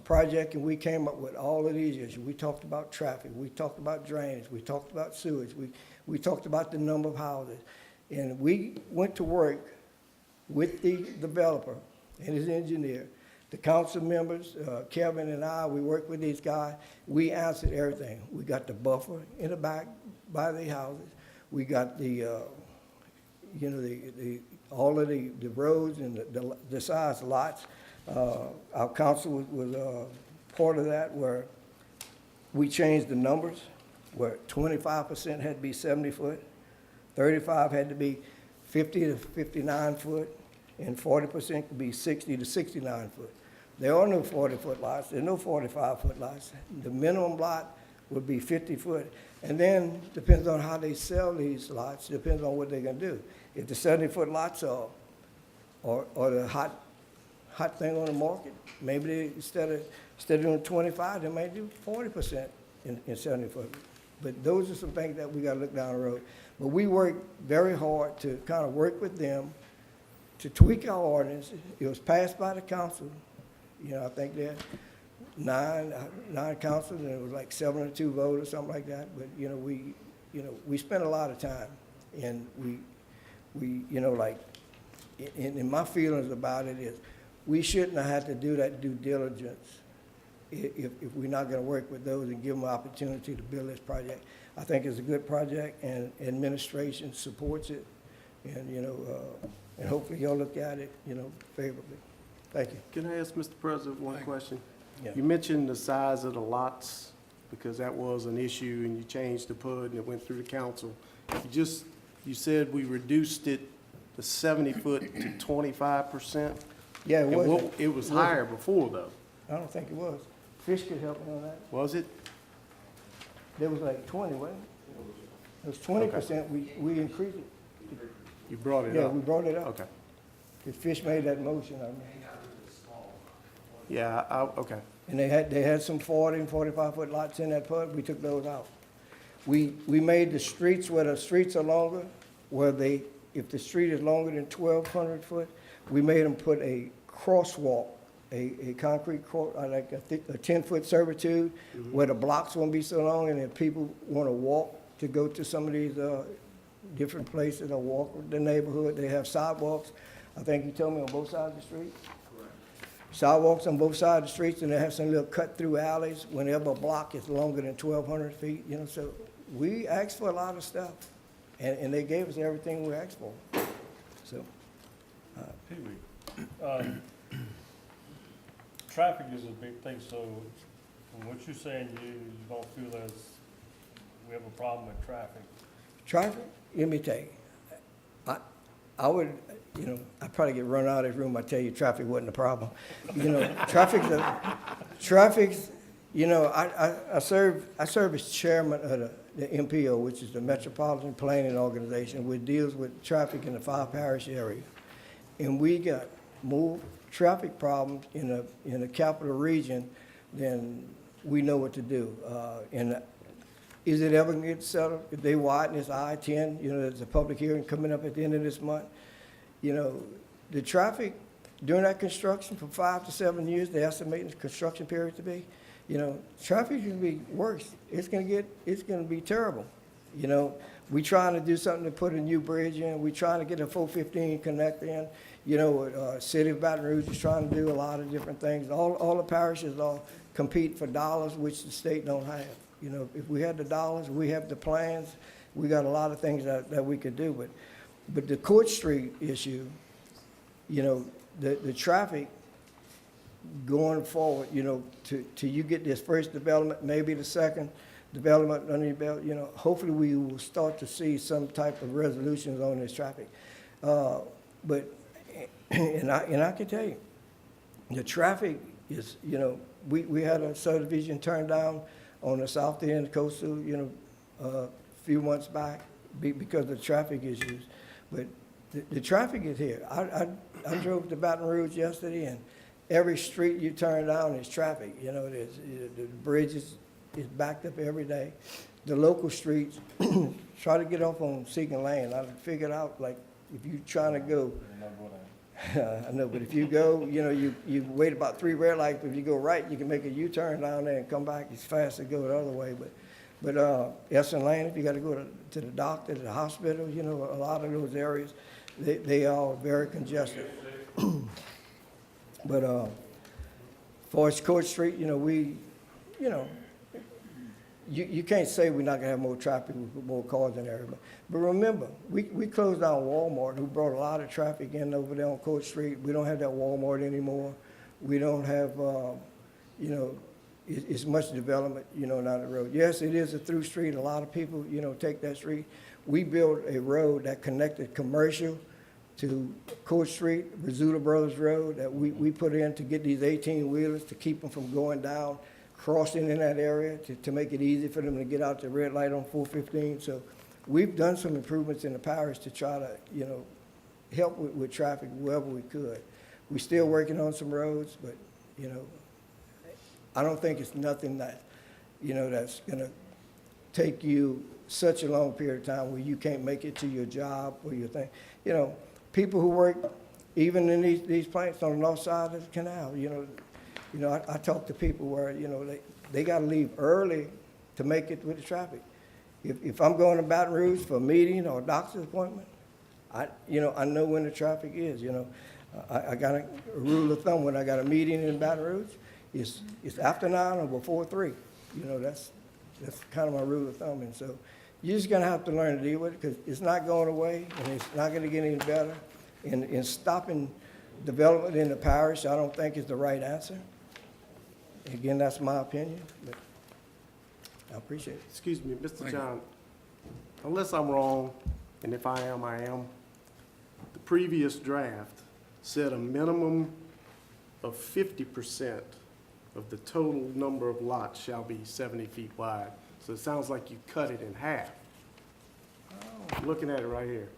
project, and we came up with all of these issues. We talked about traffic, we talked about drainage, we talked about sewage, we talked about the number of houses. And we went to work with the developer and his engineer, the council members, Kevin and I, we worked with these guys. We answered everything. We got the buffer in the back by the houses. We got the, all of the roads and the size lots. Our council was part of that, where we changed the numbers, where 25% had to be 70 foot, 35 had to be 50 to 59 foot, and 40% could be 60 to 69 foot. There are no 40-foot lots, there are no 45-foot lots. The minimum lot would be 50 foot. And then, depends on how they sell these lots, depends on what they're gonna do. If the 70-foot lots are the hot thing on the market, maybe they, instead of doing 25, they might do 40% in 70 foot. But those are some things that we gotta look down the road. But we worked very hard to kind of work with them to tweak our ordinance. It was passed by the council. I think there nine councils, and it was like 7 or 2 votes or something like that. But we spent a lot of time, and we and my feelings about it is, we shouldn't have had to do that due diligence if we're not gonna work with those and give them an opportunity to build this project. I think it's a good project, and administration supports it, and, and hopefully you'll look at it, favorably. Thank you. Can I ask Mr. President one question? Yeah. You mentioned the size of the lots, because that was an issue, and you changed the PUD, and it went through the council. You said we reduced it to 70 foot to 25%? Yeah, it was. It was higher before, though. I don't think it was. Fish could help me on that. Was it? There was like 20, wasn't it? It was 20%, we increased it. You brought it Yeah, up? we brought it up. Okay. The Fish made that motion, I remember. Yeah, okay. And they had some 40 and 45-foot lots in that PUD, we took those out. We made the streets, where the streets are longer, if the street is longer than 1,200 foot, we made them put a crosswalk, a concrete, like a 10-foot servitude, where the blocks won't be so long, and if people want to walk to go to some of these different places or walk the neighborhood, they have sidewalks. I think you told me on both sides of the street? Sidewalks on both sides of the streets, and they have some little cut-through alleys whenever a block is longer than 1,200 feet, you know, so we asked for a lot of stuff, and they gave us everything we asked for, so. Traffic is a big thing, so from what you're saying, you don't feel we have a problem with traffic? Traffic, let me tell you, I would, you know, I'd probably get run out of this room, I tell you, traffic wasn't a problem. You know, traffic's, you know, I serve as chairman of the MPO, which is the Metropolitan Planning Organization, which deals with traffic in the 5 parish area. And we got more traffic problems in the capital region than we know what to do. And is it ever gonna get settled? If they widen this I-10, you know, there's a public hearing coming up at the end of this month. You know, the traffic during that construction for 5 to 7 years, they estimate the construction period to be, you know, traffic is gonna be worse. It's gonna be terrible. You know, we trying to do something to put a new bridge in. We trying to get a 415 connect in. You know, City of Baton Rouge is trying to do a lot of different things. All the parishes all compete for dollars, which the state don't have. You know, if we had the dollars, we have the plans, we got a lot of things that we could do. But the Court Street issue, you know, the traffic going forward, you know, till you get this first development, maybe the second development under your belt, you know, hopefully we will start to see some type of resolutions on this traffic. But I can tell you, the traffic is, you know, we had a subdivision turned down on the south end of Coastal, you know, a few months back because of traffic issues. But the traffic is here. I drove to Baton Rouge yesterday, and every street you turn down is traffic. You know, the bridge is backed up every day. The local streets, try to get off on Seeking Lane. I figured out, like, if you're trying to go, I know, but if you go, you know, you wait about 3 red lights, but if you go right, you can make a U-turn down there and come back as fast as go the other way. But Essen Lane, if you gotta go to the doctor, to the hospital, you know, a lot of those areas, they are very congested. But for Court Street, you know, you can't say we're not gonna have more traffic with more cars in there. But remember, we closed down Walmart, who brought a lot of traffic in over there on Court Street. We don't have that Walmart anymore. We don't have, you know, it's much development, you know, down the road. Yes, it is a through street. A lot of people, you know, take that street. We built a road that connected Commercial to Court Street, Rizzuto Brothers Road, that we put in to get these 18-wheelers to keep them from going down, crossing in that area, to make it easy for them to get out the red light on 415. So we've done some improvements in the parish to try to, you know, help with traffic wherever we could. We're still working on some roads, but, you know, I don't think it's nothing that, you know, that's gonna take you such a long period of time where you can't make it to your job or your thing. You know, people who work even in these plants on the north side of the canal, you know, I talk to people where, you know, they gotta leave early to make it with the traffic. If I'm going to Baton Rouge for a meeting or a doctor's appointment, I know when the traffic is, you know. I got a rule of thumb when I got a meeting in Baton Rouge, it's after 9 or before 3. You know, that's kind of my rule of thumb. And so you're just gonna have to learn to deal with it, because it's not going away and it's not gonna get any better. And stopping development in the parish, I don't think is the right answer. Again, that's my opinion, but I appreciate it. Excuse me, Mr. John, unless I'm wrong, and if I am, I am, the previous draft said a minimum of 50% of the total number of lots shall be 70 feet wide. So it sounds like you cut it in half. I'm looking at it right here.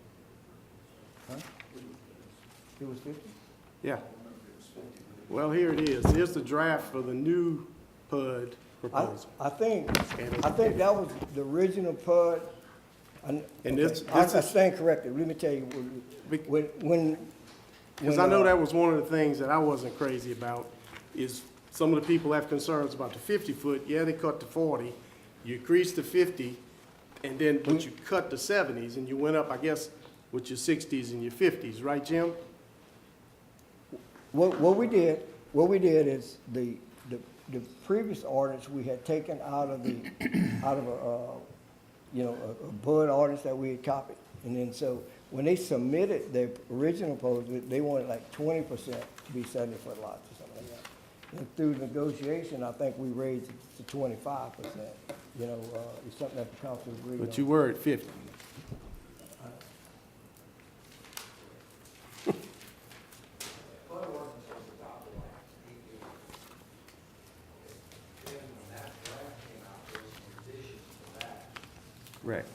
It was 50? Yeah. Well, here it is. Here's the draft for the new PUD proposal. I think that was the original PUD. And Okay, this I is- stand corrected. Let me tell you, when. Because I know that was one of the things that I wasn't crazy about, is some of the people have concerns about the 50-foot. Yeah, they cut to 40. You increased to 50, and then, but you cut to 70s, and you went up, I guess, with your 60s and your 50s, right, Jim? What we did is the previous ordinance we had taken out of a BUD ordinance that we had copied. And then so when they submitted their original proposal, they wanted like 20% to be 70-foot lots or something like that. And through negotiation, I think we raised it to 25%. It's something that the council agreed on. But you were at 50. Right.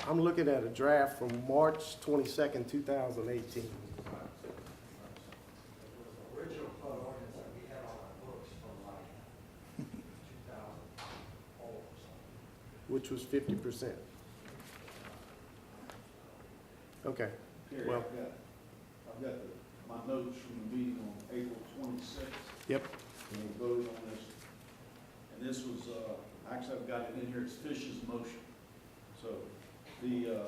I'm looking at a draft from March 22nd, 2018. Which was 50%. Okay, well, I've got my notes from the meeting on April 26th. yep, And we voted on this. And this was, actually, I've got it in here, it's Fish's motion. So the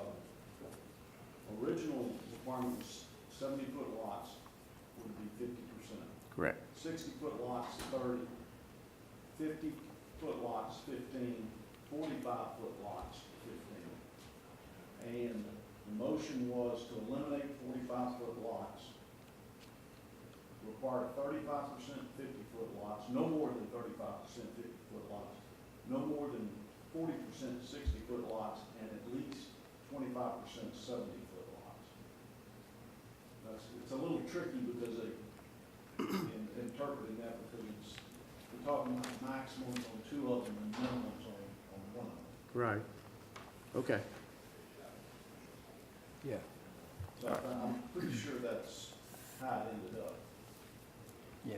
original requirement was 70-foot lots would be 50%. correct. 60-foot lots, 30. 50-foot lots, 15. 45-foot lots, 15. And the motion was to eliminate 45-foot lots, require 35% 50-foot lots, no more than 35% 50-foot lots, no more than 40% 60-foot lots, and at least 25% 70-foot lots. It's a little tricky because in interpreting that, because we're talking about maximums on two of them and minimums on one of them. Right, okay. Yeah. So I'm pretty sure that's how it ended up. Yeah.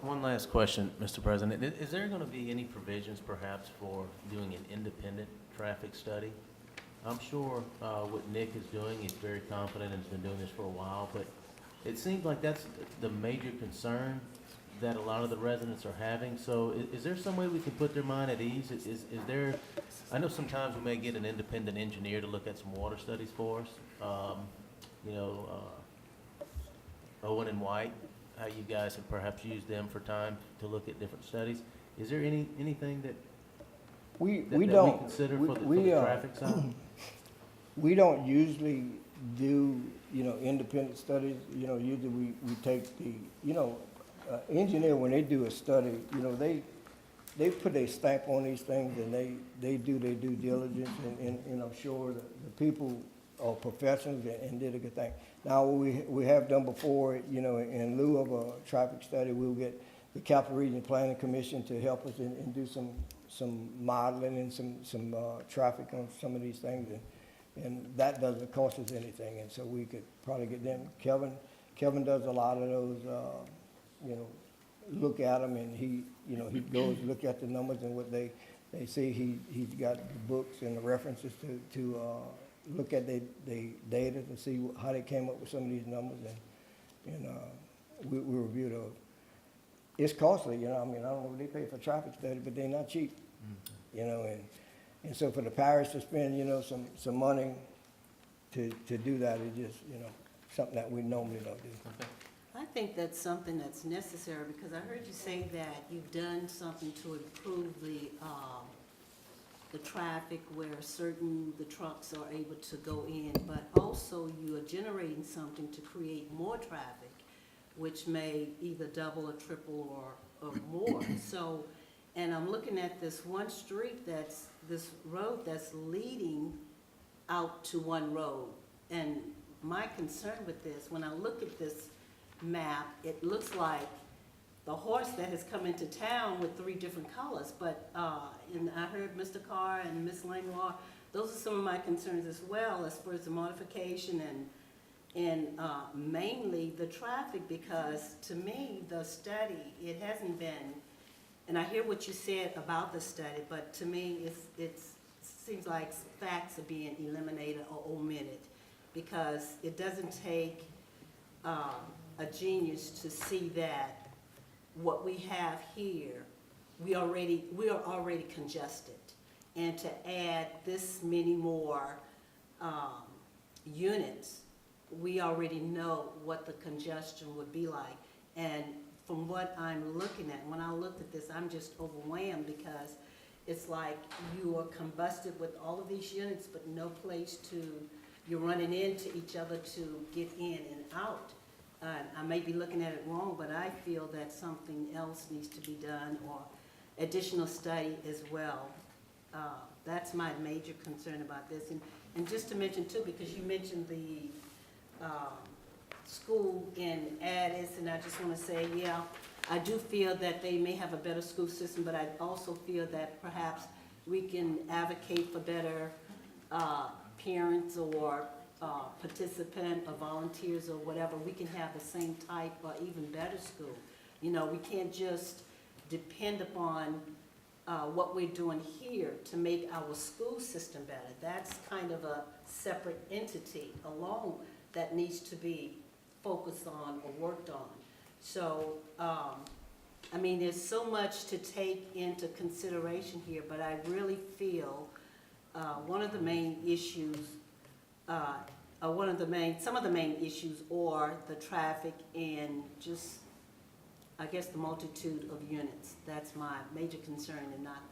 One last question, Mr. President. Is there going to be any provisions perhaps for doing an independent traffic study? I'm sure what Nick is doing, he's very confident and has been doing this for a while, but it seems like that's the major concern that a lot of the residents are having. So is there some way we can put their mind at ease? Is there, I know sometimes we may get an independent engineer to look at some water studies for us. Owen and White, how you guys have perhaps used them for time to look at different studies. Is there anything that We we don't. consider for the traffic side? We don't usually do, independent studies. Usually we take the, engineer, when they do a study, they put a stamp on these things and they do their due diligence and I'm sure the people are professionals and did a good thing. Now, what we have done before, in lieu of a traffic study, we'll get the Capital Region Planning Commission to help us and do some modeling and some traffic on some of these things. And that doesn't cost us anything. And so we could probably get them. Kevin does a lot of those, look at them and he goes look at the numbers and what they see. He's got the books and the references to look at the data to see how they came up with some of these numbers and we review those. It's costly, I don't know what they pay for traffic study, but they're not cheap, and so for the parish to spend, some money to do that is just, something that we normally don't do. I think that's something that's necessary, because I heard you say that you've done something to improve the traffic where the trucks are able to go in, but also you are generating something to create more traffic which may either double or triple or more. So, and I'm looking at this one street this road that's leading out to one road. And my concern with this, when I look at this map, it looks like the horse that has come into town with 3 different colors. But, and I heard Mr. Carr and Ms. Langlois, those are some of my concerns as well, as far as the modification and mainly the traffic, because to me, the study, it hasn't been, and I hear what you said about the study, but to me, it seems like facts are being eliminated or omitted, because it doesn't take a genius to see that what we have here, we are already congested. And to add this many more units, we already know what the congestion would be like. And from what I'm looking at, when I looked at this, I'm just overwhelmed, because it's like you are combusted with all of these units, but no place you're running into each other to get in and out. I may be looking at it wrong, but I feel that something else needs to be done, or additional study as well. That's my major concern about this. And just to mention too, because you mentioned the school in Addis, and I just want to say, yeah, I do feel that they may have a better school system, but I also feel that perhaps we can advocate for better parents or participant or volunteers or whatever. We can have the same type or even better school. You know, we can't just depend upon what we're doing here to make our school system better. That's kind of a separate entity alone that needs to be focused on or worked on. So, I mean, there's so much to take into consideration here, but I really feel one of the main issues, some of the main issues are the traffic and just, I guess, the multitude of units. That's my major concern, and not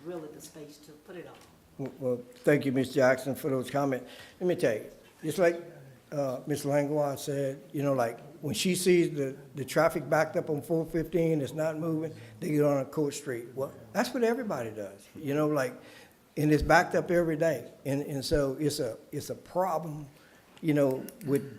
really the space to put it on. Well, thank you, Ms. Jackson, for those comments. Let me tell you, just like Ms. Langlois said, you know, like when she sees the traffic backed up on 415, it's not moving, they get on a Court Street. Well, that's what everybody does, you know, like, and it's backed up every day. And so it's a problem, you know, with,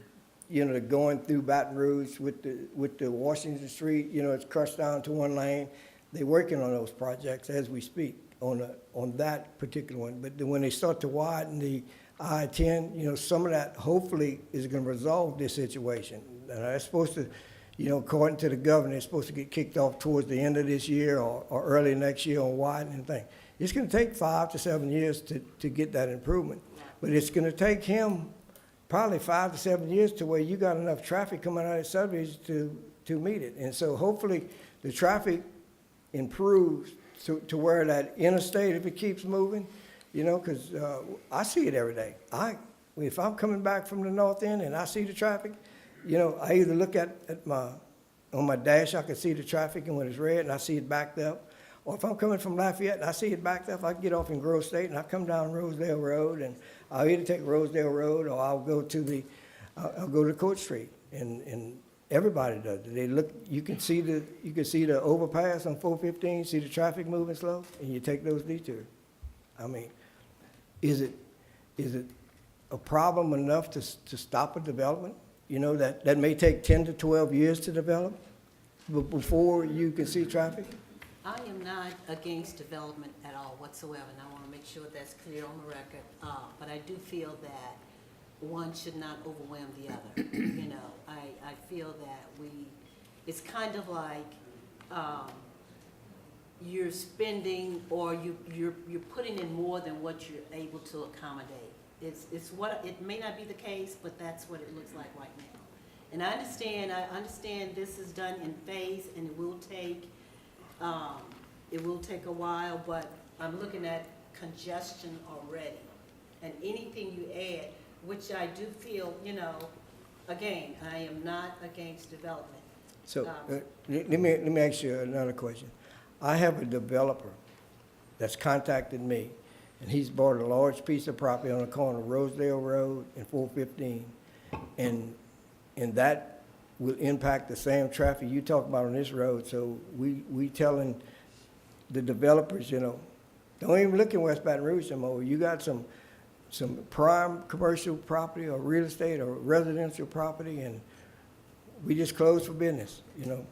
you know, going through Baton Rouge with the Washington Street, you know, it's crushed down to one lane. They're working on those projects as we speak on that particular one. But then when they start to widen the I-10, you know, some of that hopefully is going to resolve this situation. And that's supposed to, you know, according to the governor, it's supposed to get kicked off towards the end of this year or early next year on widening thing. It's going to take 5 to 7 years to get that improvement. But it's going to take him probably 5 to 7 years to where you got enough traffic coming out of subdivision to meet it. And so hopefully the traffic improves to where that interstate, if it keeps moving, you know, because I see it every day. If I'm coming back from the north end and I see the traffic, you know, I either look on my dash, I can see the traffic, and when it's red and I see it backed up, or if I'm coming from Lafayette and I see it backed up, I can get off in Grove State and I come down Rosedale Road, and I'll either take Rosedale Road or I'll go to Court Street, and everybody does it. They look, you can see the overpass on 415, see the traffic moving slow, and you take those detours. I mean, is it a problem enough to stop a development? You know, that may take 10 to 12 years to develop before you can see traffic? I am not against development at all whatsoever, and I want to make sure that's clear on the record. But I do feel that one should not overwhelm the other. You know, I feel that it's kind of like you're spending, or you're putting in more than what you're able to accommodate. It may not be the case, but that's what it looks like right now. And I understand this is done in phase, and it will take a while, but I'm looking at congestion already. And anything you add, which I do feel, you know, again, I am not against development. So let me ask you another question. I have a developer that's contacted me, and he's bought a large piece of property on the corner of Rosedale Road and 415, and that will impact the same traffic you talk about on this road. So we telling the developers, you know, don't even look in West Baton Rouge anymore. You got some prime commercial property or real estate or residential property, and we just closed for business, you know.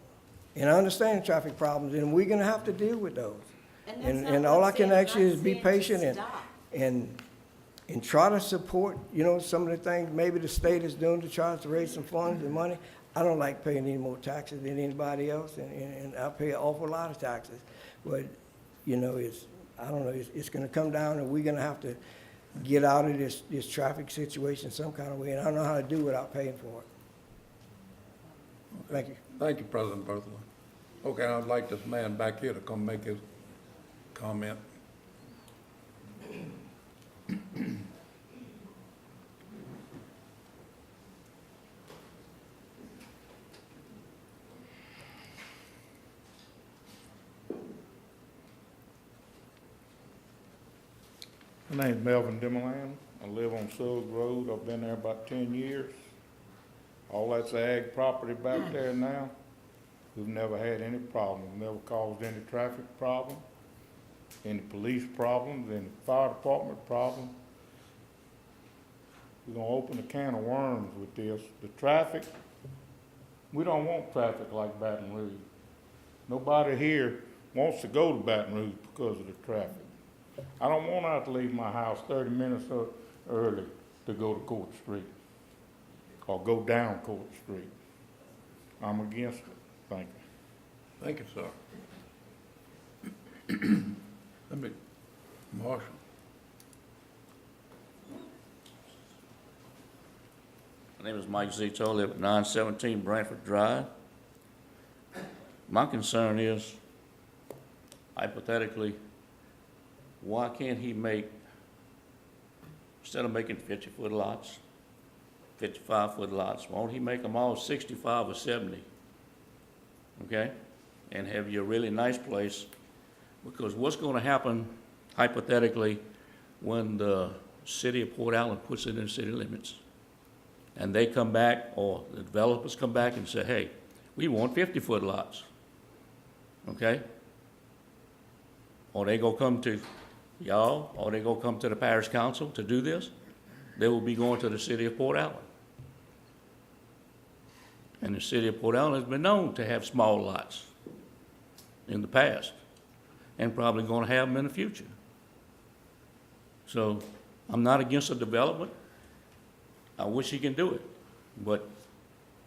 And I understand traffic problems, and we're gonna have to deal with those. And all I can ask you is be patient and try to support, you know, some of the things maybe the state is doing to try to raise some funds and money. I don't like paying any more taxes than anybody else, and I pay an awful lot of taxes. But, you know, I don't know, it's gonna come down, and we're gonna have to get out of this traffic situation some kind of way, and I don't know how to do it without paying for it. Thank you. Thank you, President Berthelot. Okay, I'd like this man back here to come make his comment. My name's Melvin Dimmerland. I live on Suggs Road. I've been there about 10 years. All that's ag property back there now. We've never had any problems, never caused any traffic problem, any police problems, any fire department problem. We're gonna open a can of worms with this. The traffic, we don't want traffic like Baton Rouge. Nobody here wants to go to Baton Rouge because of the traffic. I don't want to have to leave my house 30 minutes early to go to Court Street or go down Court Street. I'm against it. Thank you. Thank you, sir. Marshall. My name is Mike Zito. I live at 917 Brantford Drive. My concern is, hypothetically, why can't he make, instead of making 50-foot lots, 55-foot lots, why don't he make them all 65 or 70? Okay? And have you a really nice place? Because what's going to happen, hypothetically, when the city of Port Allen puts it in city limits, and they come back, or the developers come back and say, hey, we want 50-foot lots, okay? Or they go come to y'all, or they go come to the parish council to do this, they will be going to the city of Port Allen. And the city of Port Allen has been known to have small lots in the past, and probably going to have them in the future. So I'm not against the development. I wish he can do it, but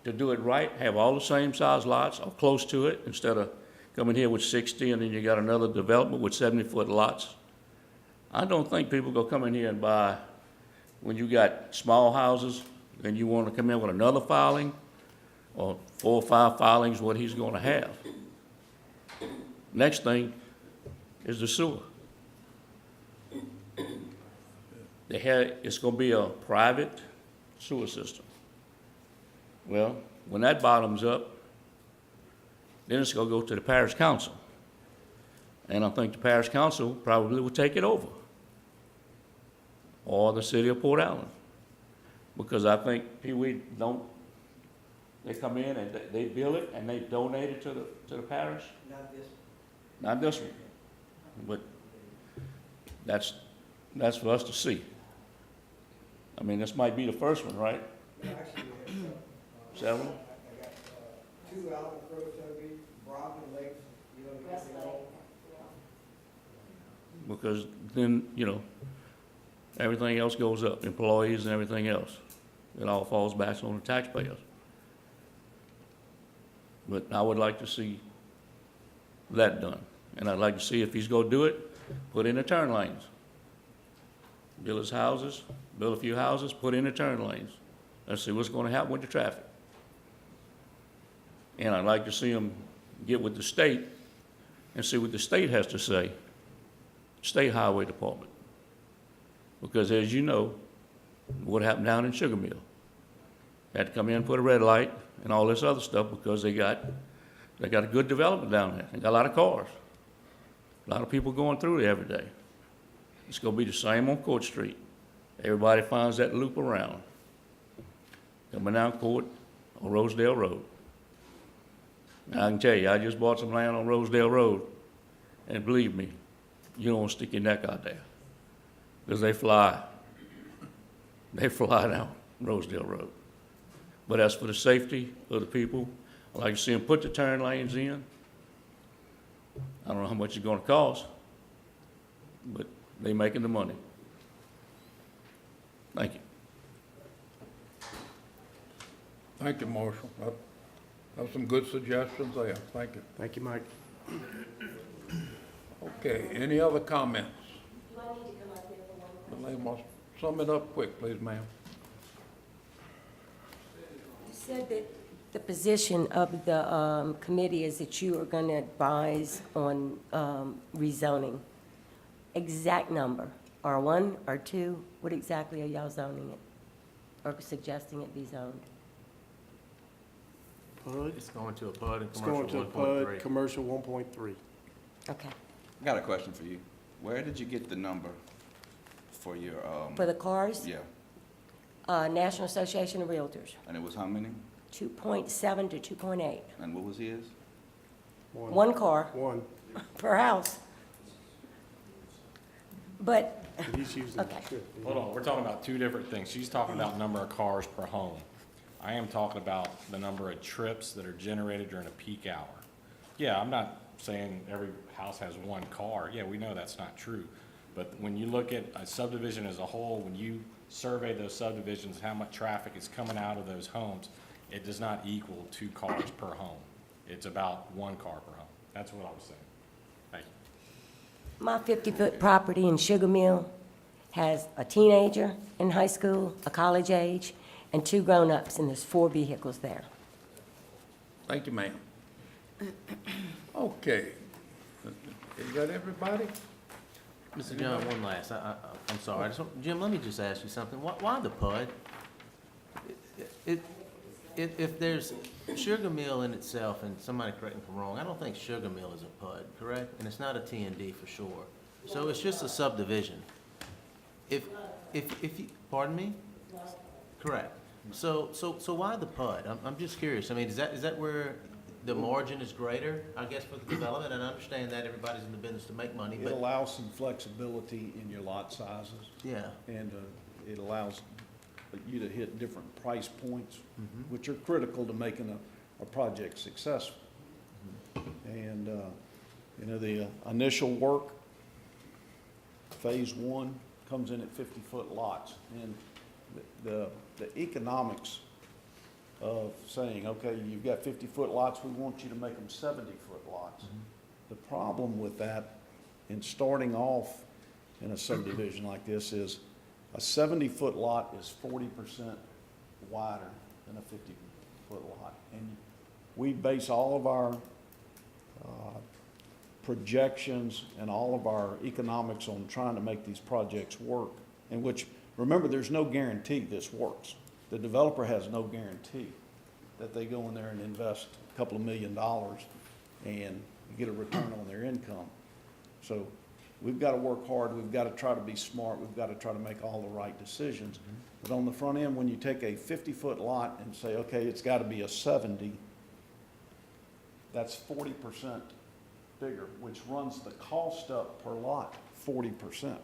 to do it right, have all the same size lots or close to it, instead of coming here with 60 and then you got another development with 70-foot lots. I don't think people go come in here and buy, when you got small houses, then you want to come in with another filing or 4 or 5 filings, what he's going to have. Next thing is the sewer. It's going to be a private sewer system. Well, when that bottoms up, then it's going to go to the parish council. And I think the parish council probably will take it over, or the city of Port Allen. Because I think Pee-wee they come in and they bill it and they donate it to the parish. Not this. Not this one, but that's for us to see. I mean, this might be the first one, right? Actually, Seven? I got 2 Allen Crows, Brockman Lakes, you know, they all. Because then, everything else goes up, employees and everything else. It all falls back on the taxpayers. But I would like to see that done. And I'd like to see if he's gonna do it, put in the turn lanes. Build his houses, build a few houses, put in the turn lanes. Let's see what's gonna happen with the traffic. And I'd like to see him get with the state and see what the state has to say, State Highway Department. Because as you know, what happened down in Sugar Mill. Had to come in and put a red light and all this other stuff because they got a good development down there. They got a lot of cars. A lot of people going through there every day. It's gonna be the same on Court Street. Everybody finds that loop around, coming down Court or Rosedale Road. I can tell you, I just bought some land on Rosedale Road, and believe me, you don't want to stick your neck out there, because they fly down Rosedale Road. But as for the safety of the people, I like to see them put the turn lanes in. I don't know how much it's gonna cost, but they making the money. Thank you. Thank you, Marshall. That's some good suggestions there. Thank you. Thank you, Mike. Okay, any other comments? Sum it up quick, please, ma'am. You said that the position of the committee is that you are going to advise on rezoning. Exact number, R1, R2, what exactly are y'all zoning it? Or suggesting it be zoned? PUD, It's going to a PUD and it's going to commercial a 1.3. PUD, commercial 1.3. Okay. I got a question for you. Where did you get the number for your, For the cars? yeah, National Association of Realtors, and it was how many? 2.7 to 2.8. And what was his? One car One. per house. But, He's using. okay. Hold on, we're talking about two different things. She's talking about number of cars per home. I am talking about the number of trips that are generated during a peak hour. Yeah, I'm not saying every house has one car. Yeah, we know that's not true. But when you look at a subdivision as a whole, when you survey those subdivisions, how much traffic is coming out of those homes, it does not equal 2 cars per home. It's about 1 car per home. That's what I was saying. Thank you. My 50-foot property in Sugar Mill has a teenager in high school, a college age, and 2 grown-ups, and there's 4 vehicles there. Thank you, ma'am. Okay. Is that everybody? Mr. John, one last, I'm sorry, Jim, let me just ask you something. Why the PUD? If there's Sugar Mill in itself, and somebody correct me if I'm wrong, I don't think Sugar Mill is a PUD, correct? And it's not a T&D for sure. So it's just a subdivision. If you, pardon me? Correct. So why the PUD? I'm just curious. I mean, is that where the margin is greater, I guess, for the development? And I understand that everybody's in the business to make money, It but, allows some flexibility in your lot sizes, yeah. and it allows you to hit different price points, which are critical to making a project successful. And, you know, the initial work, phase 1, comes in at 50-foot lots. And the economics of saying, okay, you've got 50-foot lots, we want you to make them 70-foot lots. The problem with that in starting off in a subdivision like this is a 70-foot lot is 40% wider than a 50-foot lot. And we base all of our projections and all of our economics on trying to make these projects work, in which, remember, there's no guarantee this works. The developer has no guarantee that they go in there and invest a couple of $1 million and get a return on their income. So we've got to work hard, we've got to try to be smart, we've got to try to make all the right decisions. But on the front end, when you take a 50-foot lot and say, okay, it's got to be a 70, that's 40% bigger, which runs the cost up per lot 40%.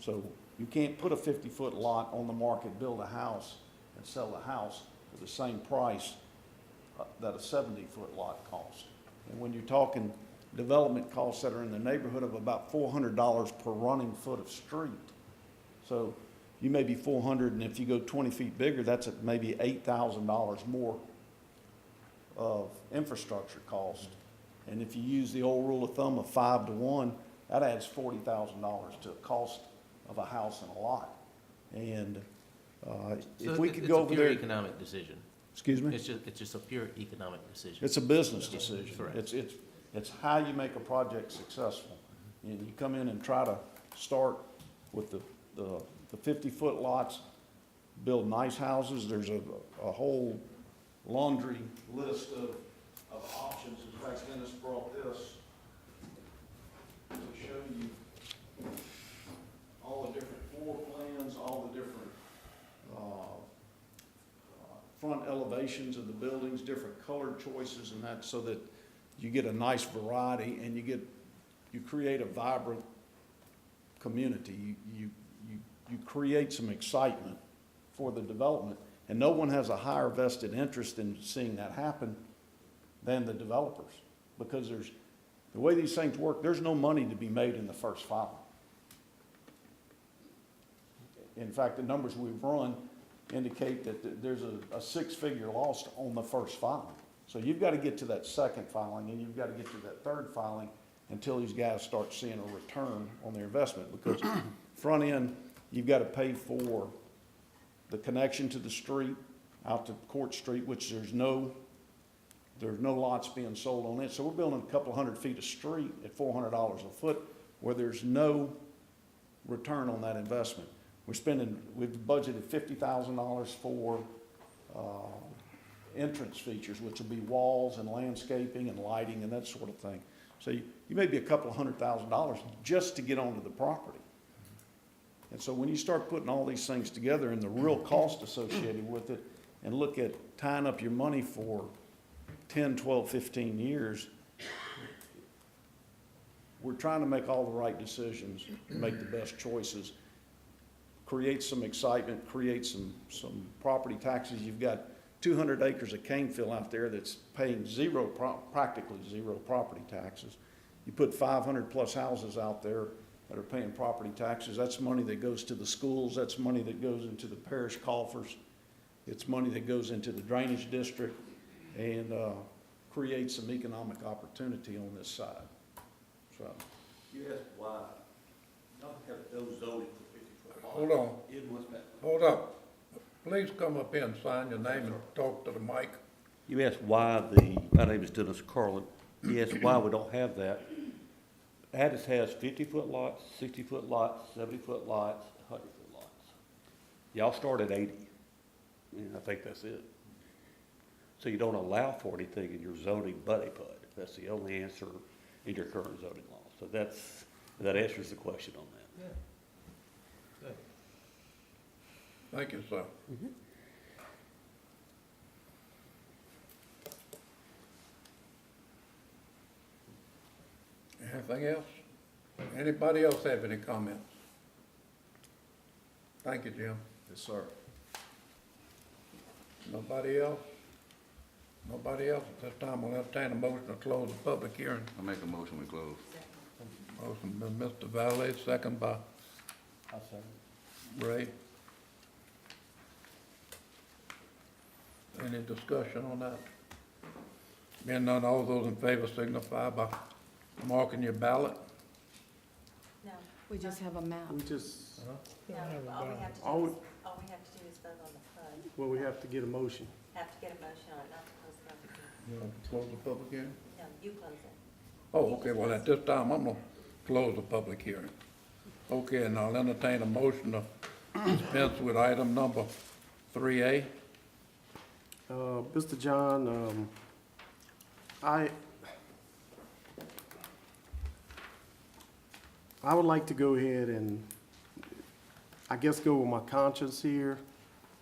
So you can't put a 50-foot lot on the market, build a house, and sell the house for the same price that a 70-foot lot costs. And when you're talking development costs that are in the neighborhood of about $400 per running foot of street, so you may be 400, and if you go 20 feet bigger, that's at maybe $8,000 more of infrastructure cost. And if you use the old rule of thumb of 5 to 1, that adds $40,000 to the cost of a house and a lot. And if we could go over there. It's a pure economic decision. Excuse me? It's just a pure economic decision. It's a business decision. Correct. It's how you make a project successful. And you come in and try to start with the 50-foot lots, build nice houses. There's a whole laundry list of options. In fact, Dennis brought this to show you all the different floor plans, all the different front elevations of the buildings, different color choices and that, so that you get a nice variety and you create a vibrant community. You create some excitement for the development, and no one has a higher vested interest in seeing that happen than the developers, because the way these things work, there's no money to be made in the first filing. In fact, the numbers we've run indicate that there's a six-figure loss on the first filing. So you've got to get to that second filing, and you've got to get to that third filing until these guys start seeing a return on their investment. Because front end, you've got to pay for the connection to the street, out to Court Street, which there's no lots being sold on it. So we're building a couple 100 feet of street at $400 a foot, where there's no return on that investment. We've budgeted $50,000 for entrance features, which will be walls and landscaping and lighting and that sort of thing. So you may be a couple $100,000 just to get onto the property. And so when you start putting all these things together and the real cost associated with it, and look at tying up your money for 10, 12, 15 years, we're trying to make all the right decisions, make the best choices, create some excitement, create some property taxes. You've got 200 acres of cane fill out there that's paying practically zero property taxes. You put 500 plus houses out there that are paying property taxes. That's money that goes to the schools. That's money that goes into the parish coffers. It's money that goes into the drainage district, and create some economic opportunity on this side. So. You asked why not have those zoning for 50-foot lots. Hold on. In West Baton. Hold up. Please come up here and sign your name and talk to the mic. You asked why my name is Dennis Carlin. You asked why we don't have that. Addis has 50-foot lots, 60-foot lots, 70-foot lots, 100-foot lots. Y'all start at 80. And I think that's it. So you don't allow for anything in your zoning but a PUD. That's the only answer in your current zoning law. So that answers the question on that. Yeah. Good. Thank you, sir. Anything else? Anybody else have any comments? Thank you, Jim. Yes, sir. Nobody else? Nobody else? At this time, I'll entertain a motion to close the public hearing. I make a motion, we close. Motion by Mr. Valley, second by I'll second. Ray. Any discussion on that? Being none, all those in favor signify by marking your ballot. No, We just have a map. We just, no, all we have to all do we- is, all we have to do is vote on the PUD. well, we have to get a motion. Have to get a motion on it, not to close the public hearing. You want to close the public hearing? No, you close it. Oh, okay, well, at this time, I'm gonna close the public hearing. Okay, and I'll entertain a motion to dispense with item number 3A. Mr. John, I would like to go ahead and, I guess, go with my conscience here.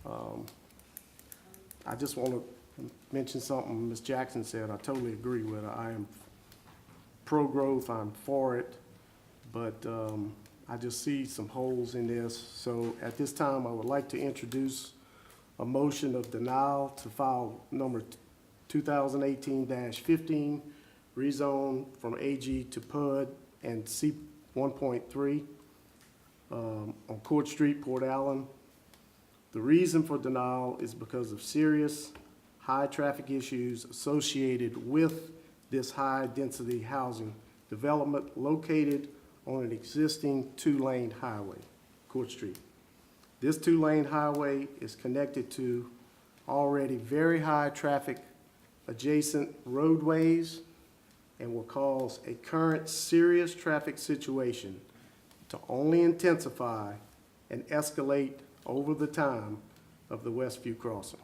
I just want to mention something Ms. Jackson said. I totally agree with her. I am pro-growth, I'm for it, but I just see some holes in this. So at this time, I would like to introduce a motion of denial to file number 2018-15, rezone from AG to PUD and C 1.3 on Court Street, Port Allen. The reason for denial is because of serious high-traffic issues associated with this high-density housing development located on an existing two-lane highway, Court Street. This two-lane highway is connected to already very high-traffic adjacent roadways and will cause a current serious traffic situation to only intensify and escalate over the time of the Westview crossing.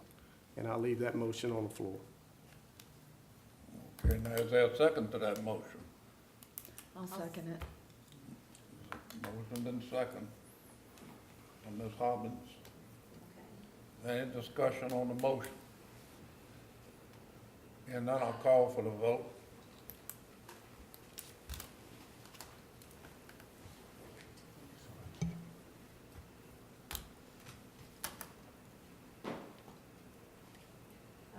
And I'll leave that motion on the floor. Okay, now is there a second to that motion? I'll second it. Motion and second. And Ms. Hobbins, any discussion on the motion? And then I'll call for the vote.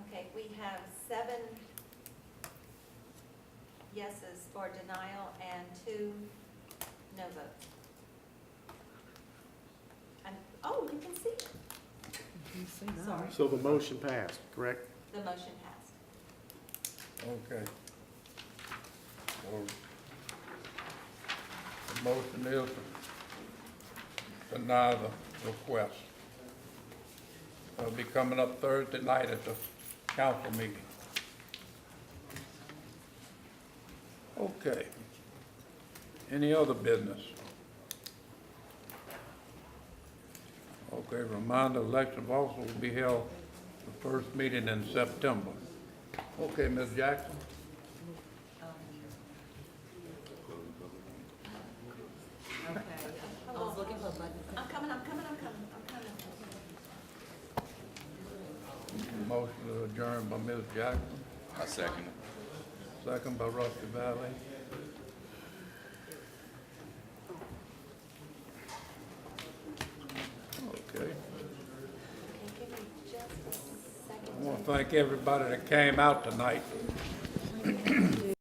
Okay, we have 7 yeses for denial and 2 no votes. And, oh, you can see it. Sorry, So the motion passed, correct? the motion passed. Okay. So, the motion is to deny the request. It'll be coming up Thursday night at the council meeting. Okay. Any other business? Okay, reminder, election of officer will be held the first meeting in September. Okay, Ms. Jackson? Okay. I was looking for a button. I'm coming. Motion to adjourn by Ms. Jackson, I second it. second by Rusty Valley. Okay. Okay, give me just a second. I want to thank everybody that came out tonight.